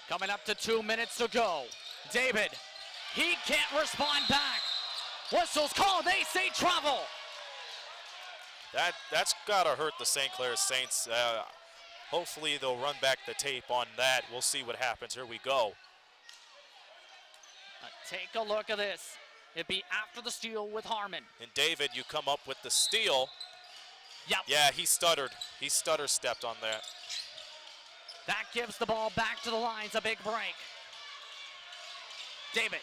Coming up to 2 minutes to go. David, he can't respond back. Whistles called, they say travel. That's gotta hurt the St. Clair Saints. Hopefully they'll run back the tape on that. We'll see what happens. Here we go. Take a look at this. It'd be after the steal with Harmon. And David, you come up with the steal. Yep. Yeah, he stuttered. He stutter-stepped on that. That gives the ball back to the lines, a big break. David.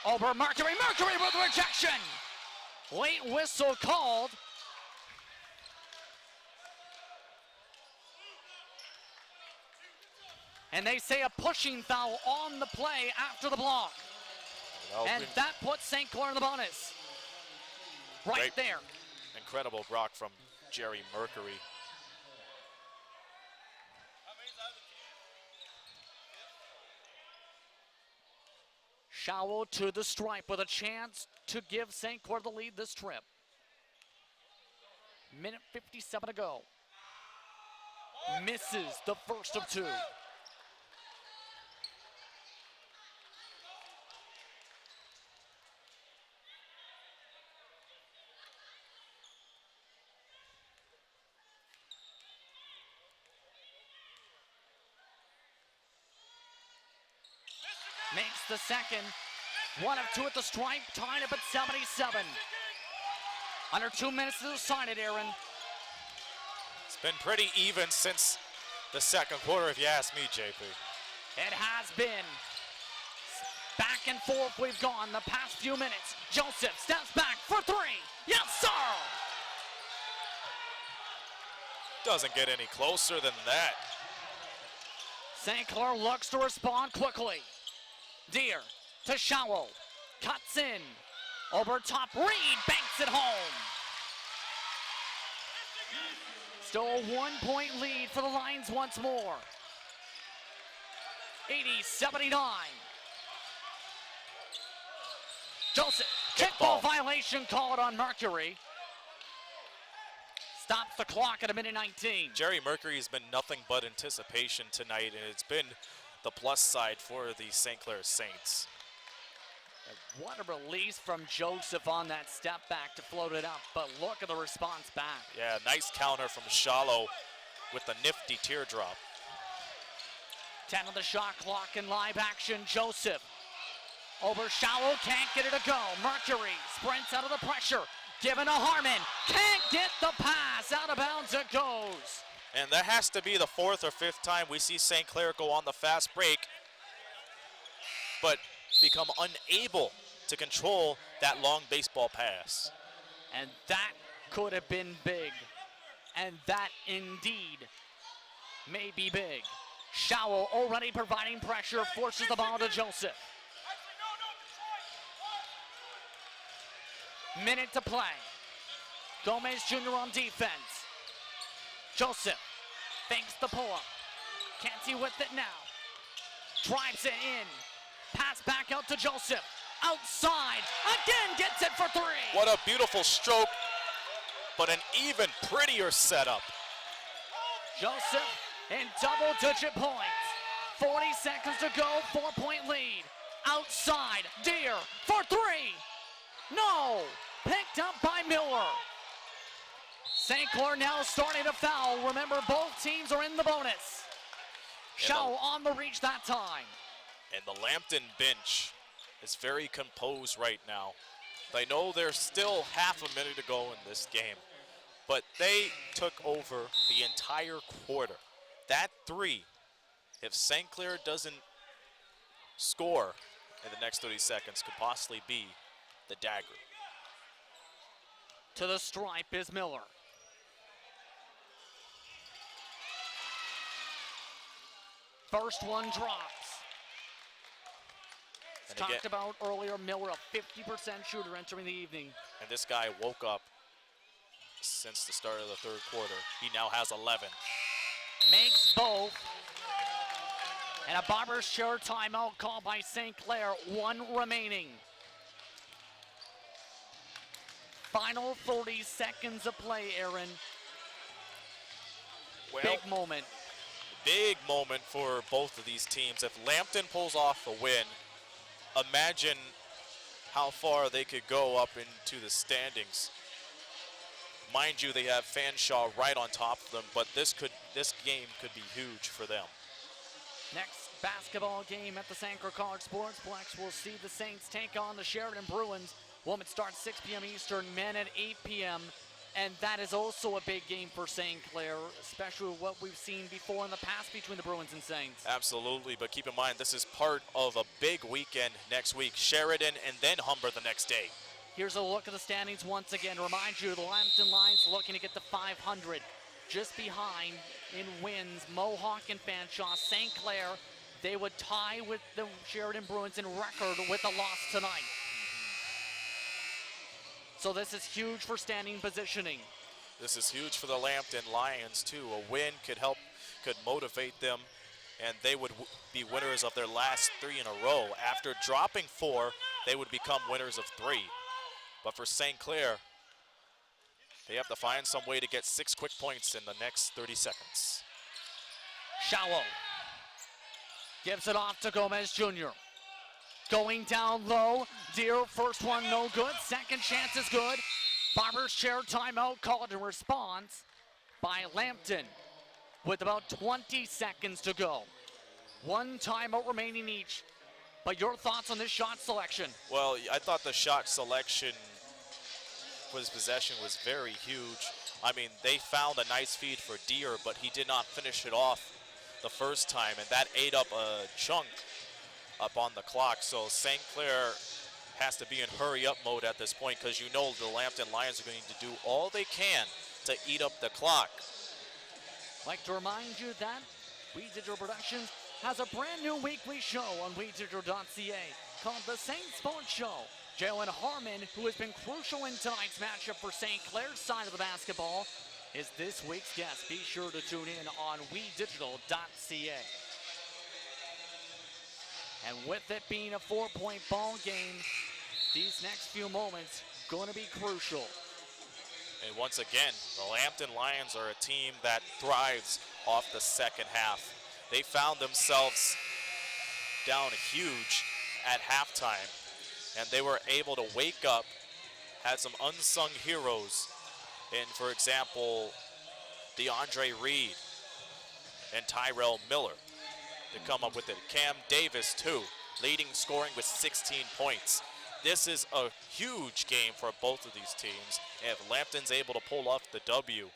Over Mercury, Mercury with rejection. Late whistle called. And they say a pushing foul on the play after the block. And that puts St. Clair in the bonus. Right there. Incredible block from Jerry Mercury. Shallow to the stripe with a chance to give St. Clair the lead this trip. Minute 57 to go. Misses the first of 2. Makes the second. 1 of 2 at the stripe, tied up at 77. Under 2 minutes to decide it, Aaron. It's been pretty even since the second quarter, if you ask me, JP. It has been. Back and forth we've gone the past few minutes. Joseph steps back for 3. Yes, sir! Doesn't get any closer than that. St. Clair looks to respond quickly. Deere to Shallow. Cuts in. Over top, Reed banks it home. Still a 1-point lead for the Lions once more. 80-79. Joseph, kickball violation called on Mercury. Stops the clock at a minute 19. Jerry Mercury has been nothing but anticipation tonight, and it's been the plus side for the St. Clair Saints. What a release from Joseph on that step back to float it up, but look at the response back. Yeah, nice counter from Shallow with the nifty teardrop. 10 on the shot clock in live action. Joseph over Shallow, can't get it to go. Mercury sprints out of the pressure, given to Harmon, can't get the pass, out of bounds it goes. And that has to be the 4th or 5th time we see St. Clair go on the fast break, but become unable to control that long baseball pass. And that could have been big. And that indeed may be big. Schauel already providing pressure, forces the ball to Joseph. Minute to play. Gomez Jr. on defense. Joseph fakes the pull-up. Canty with it now. Drives it in. Pass back out to Joseph. Outside. Again gets it for 3. What a beautiful stroke, but an even prettier setup. Joseph in double-digit points. 40 seconds to go, 4-point lead. Outside, Deere for 3. No, picked up by Miller. St. Clair now starting to foul. Remember, both teams are in the bonus. Shaw on the reach that time. And the Lambton bench is very composed right now. They know there's still half a minute to go in this game, but they took over the entire quarter. That 3, if St. Clair doesn't score in the next 30 seconds, could possibly be the dagger. To the stripe is Miller. First one drops. And Talked again, about earlier, Miller, a 50% shooter entering the evening. and this guy woke up since the start of the 3rd quarter. He now has 11. Makes both. And a barber's chair timeout called by St. Clair. 1 remaining. Final 30 seconds of play, Aaron. Well, Big moment. Big moment for both of these teams. If Lambton pulls off a win, imagine how far they could go up into the standings. Mind you, they have Fanshawe right on top of them, but this game could be huge for them. Next basketball game at the St. Clair College Sportsplex, we'll see the Saints take on the Sheridan Bruins. Women start 6 p.m. Eastern, men at 8 p.m. And that is also a big game for St. Clair, especially what we've seen before in the past between the Bruins and Saints. Absolutely, but keep in mind, this is part of a big weekend next week. Sheridan and then Humber the next day. Here's a look at the standings once again. Remind you, the Lambton Lions looking to get to 500. Just behind in wins, Mohawk and Fanshawe. St. Clair, they would tie with the Sheridan Bruins in record with a loss tonight. So this is huge for standing positioning. This is huge for the Lambton Lions too. A win could motivate them, and they would be winners of their last 3 in a row. After dropping 4, they would become winners of 3. But for St. Clair, they have to find some way to get 6 quick points in the next 30 seconds. Shallow gives it off to Gomez Jr. Going down low. Deere, first one no good. Second chance is good. Barber's chair timeout called in response by Lambton with about 20 seconds to go. 1 timeout remaining each. But your thoughts on this shot selection? Well, I thought the shot selection for his possession was very huge. I mean, they found a nice feed for Deere, but he did not finish it off the first time, and that ate up a chunk up on the clock. So St. Clair has to be in hurry-up mode at this point, because you know the Lambton Lions are going to do all they can to eat up the clock. Like to remind you that We Digital Productions has a brand new weekly show on WeDigital.ca called The Saint Sports Show. Jalen Harmon, who has been crucial in tonight's matchup for St. Clair's side of the basketball, is this week's guest. Be sure to tune in on WeDigital.ca. And with it being a 4-point ball game, these next few moments going to be crucial. And once again, the Lambton Lions are a team that thrives off the second half. They found themselves down huge at halftime, and they were able to wake up, had some unsung heroes, and for example, DeAndre Reed and Tyrell Miller to come up with it. Cam Davis, too, leading scoring with 16 points. This is a huge game for both of these teams. And if Lambton's able to pull off the W,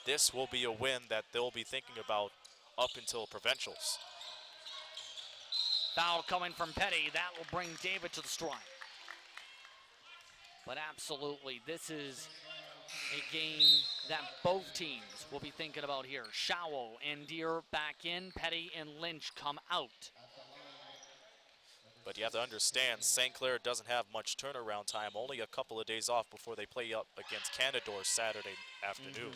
this will be a win that they'll be thinking about up until provincials. Foul coming from Petty. That will bring David to the strike. But absolutely, this is a game that both teams will be thinking about here. Shao and Deere back in. Petty and Lynch come out. But you have to understand, St. Clair doesn't have much turnaround time. Only a couple of days off before they play up against Canadore Saturday afternoon.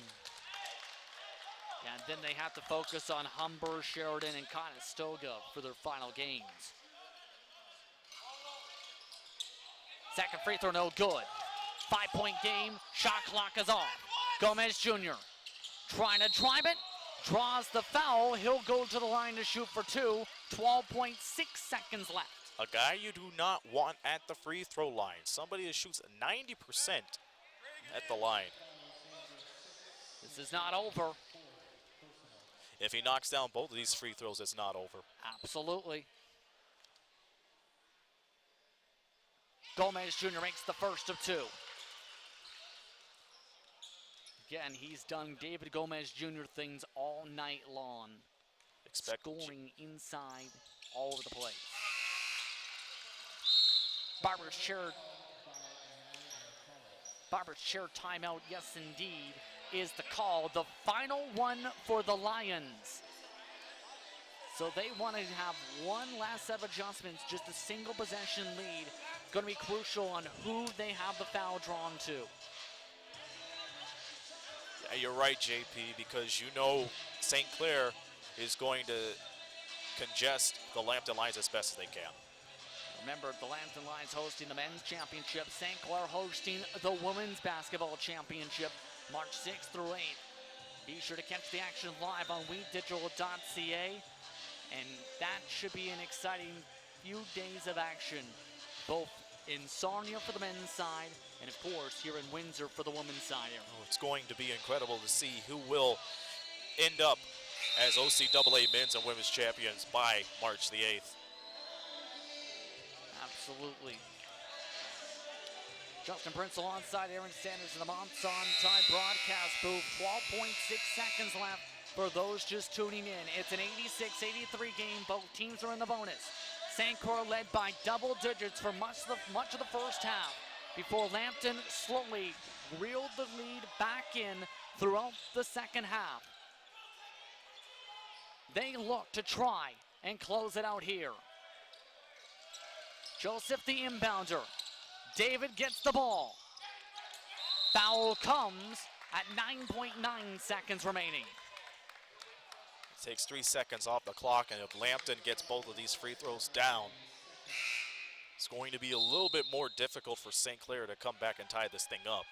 Yeah, and then they have to focus on Humber, Sheridan, and Conestoga for their final games. Second free throw, no good. 5-point game, shot clock is off. Gomez Jr. trying to drive it, draws the foul. He'll go to the line to shoot for two. 12.6 seconds left. A guy you do not want at the free throw line. Somebody that shoots 90% at the line. This is not over. If he knocks down both of these free throws, it's not over. Absolutely. Gomez Jr. makes the first of two. Again, he's done David Gomez Jr. things all night long. Scoring inside all over the place. Barber's chair timeout, yes indeed, is the call. The final one for the Lions. So they want to have one last set of adjustments, just a single possession lead. It's going to be crucial on who they have the foul drawn to. Yeah, you're right, JP, because you know St. Clair is going to congest the Lambton Lions as best as they can. Remember, the Lambton Lions hosting the men's championship, St. Clair hosting the women's basketball championship, March 6th through 8th. Be sure to catch the action live on WeDigital.ca, and that should be an exciting few days of action, both in Sarnia for the men's side, and of course here in Windsor for the women's side. Oh, it's going to be incredible to see who will end up as OCAA men's and women's champions by March the 8th. Absolutely. Justin Prince alongside Aaron Sanders in the Monson Time broadcast booth. 12.6 seconds left for those just tuning in. It's an 86-83 game. Both teams are in the bonus. St. Clair led by double digits for much of the first half before Lambton slowly reeled the lead back in throughout the second half. They look to try and close it out here. Joseph the inbounder. David gets the ball. Foul comes at 9.9 seconds remaining. It takes 3 seconds off the clock, and if Lambton gets both of these free throws down, it's going to be a little bit more difficult for St. Clair to come back and tie this thing up.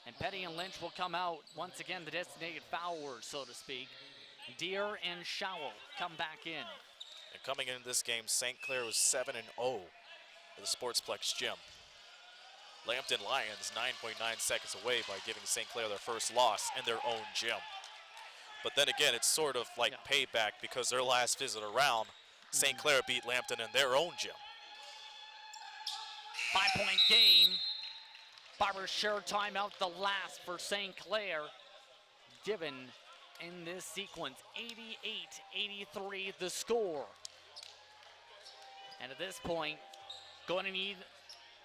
And Petty and Lynch will come out, once again, the designated foulers, so to speak. Deere and Showell come back in. And coming into this game, St. Clair was 7-0 at the Sportsplex gym. Lambton Lions 9.9 seconds away by giving St. Clair their first loss in their own gym. But then again, it's sort of like payback because their last visit around, St. Clair beat Lambton in their own gym. 5-point game. Barber's share timeout, the last for St. Clair. Given in this sequence, 88-83 the score. And at this point, going to need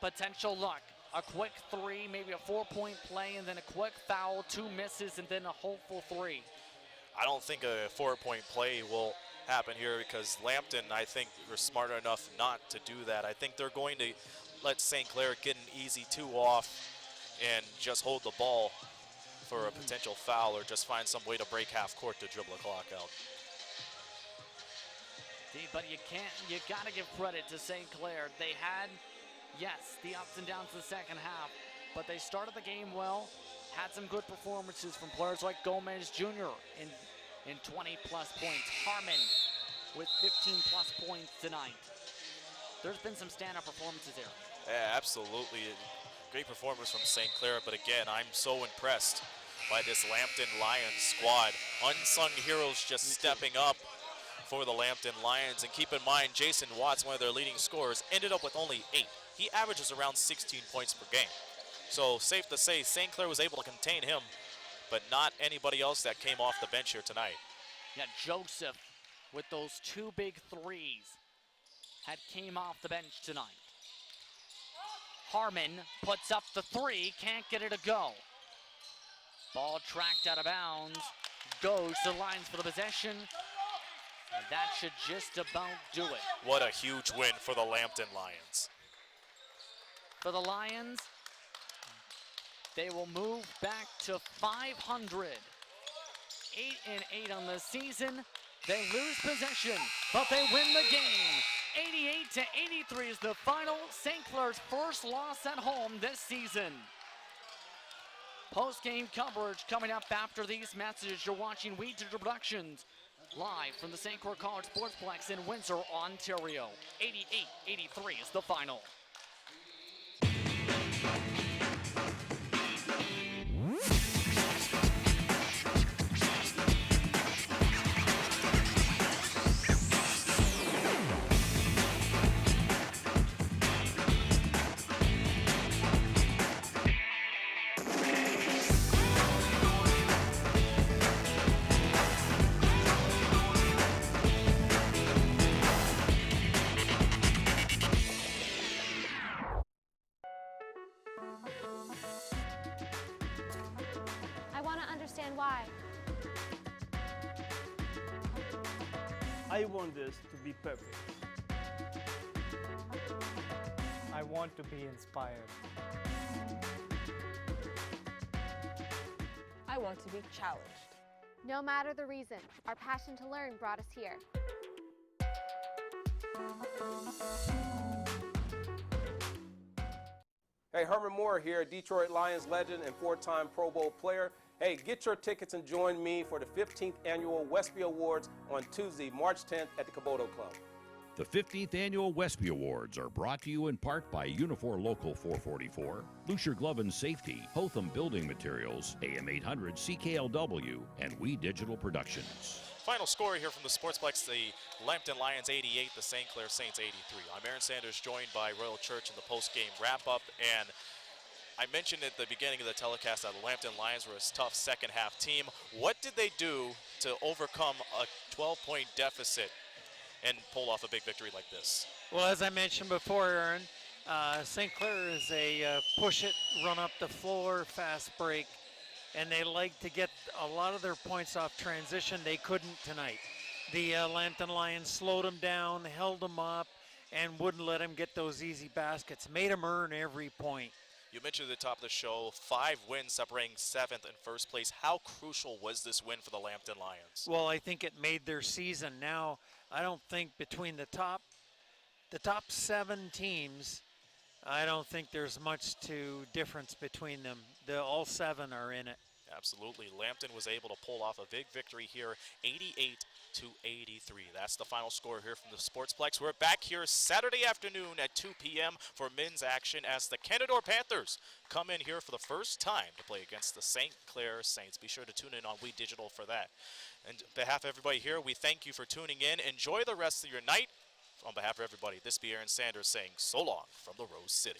potential luck. A quick three, maybe a 4-point play, and then a quick foul, 2 misses, and then a hopeful 3. I don't think a 4-point play will happen here because Lambton, I think, are smart enough not to do that. I think they're going to let St. Clair get an easy 2 off and just hold the ball for a potential foul or just find some way to break half court to dribble the clock out. But you gotta give credit to St. Clair. They had, yes, the ups and downs of the second half, but they started the game well, had some good performances from players like Gomez Jr. in 20-plus points. Harmon with 15-plus points tonight. There's been some stand-up performances here. Yeah, absolutely. Great performance from St. Clair, but again, I'm so impressed by this Lambton Lions squad. Unsung heroes just stepping up for the Lambton Lions. And keep in mind, Jason Watts, one of their leading scorers, ended up with only 8. He averages around 16 points per game. So safe to say, St. Clair was able to contain him, but not anybody else that came off the bench here tonight. Yeah, Joseph with those 2 big threes had came off the bench tonight. Harmon puts up the 3, can't get it to go. Ball tracked out of bounds, goes to the lines for the possession, and that should just about do it. What a huge win for the Lambton Lions. For the Lions, they will move back to 500. 8-8 on the season. They lose possession, but they win the game. 88-83 is the final. St. Clair's first loss at home this season. Post-game coverage coming up after these messages. You're watching We Digital Productions live from the St. Clair College Sportsplex in Windsor, Ontario. 88-83 is the final. I want to understand why. I want this to be perfect. I want to be inspired. I want to be challenged. No matter the reason, our passion to learn brought us here. Hey, Herman Moore here, Detroit Lions legend and 4-time Pro Bowl player. Hey, get your tickets and join me for the 15th Annual Westby Awards on Tuesday, March 10th at the Caboto Club. The 15th Annual Westby Awards are brought to you in part by Unifor Local 444, Lucier Glove and Safety, Hotham Building Materials, AM 800 CKLW, and We Digital Productions. Final score here from the Sportsplex, the Lambton Lions 88, the St. Clair Saints 83. I'm Aaron Sanders, joined by Royal Church in the post-game wrap-up, and I mentioned at the beginning of the telecast that the Lambton Lions were a tough second-half team. What did they do to overcome a 12-point deficit and pull off a big victory like this? Well, as I mentioned before, Aaron, St. Clair is a push it, run up the floor, fast break, and they like to get a lot of their points off transition. They couldn't tonight. The Lambton Lions slowed them down, held them up, and wouldn't let them get those easy baskets. Made them earn every point. You mentioned at the top of the show, 5 wins separating 7th and 1st place. How crucial was this win for the Lambton Lions? Well, I think it made their season. Now, I don't think between the top 7 teams, I don't think there's much difference between them. All 7 are in it. Absolutely. Lambton was able to pull off a big victory here, 88-83. That's the final score here from the Sportsplex. We're back here Saturday afternoon at 2 p.m. for men's action as the Canadore Panthers come in here for the first time to play against the St. Clair Saints. Be sure to tune in on We Digital for that. And on behalf of everybody here, we thank you for tuning in. Enjoy the rest of your night. On behalf of everybody, this be Aaron Sanders saying so long from the Rose City.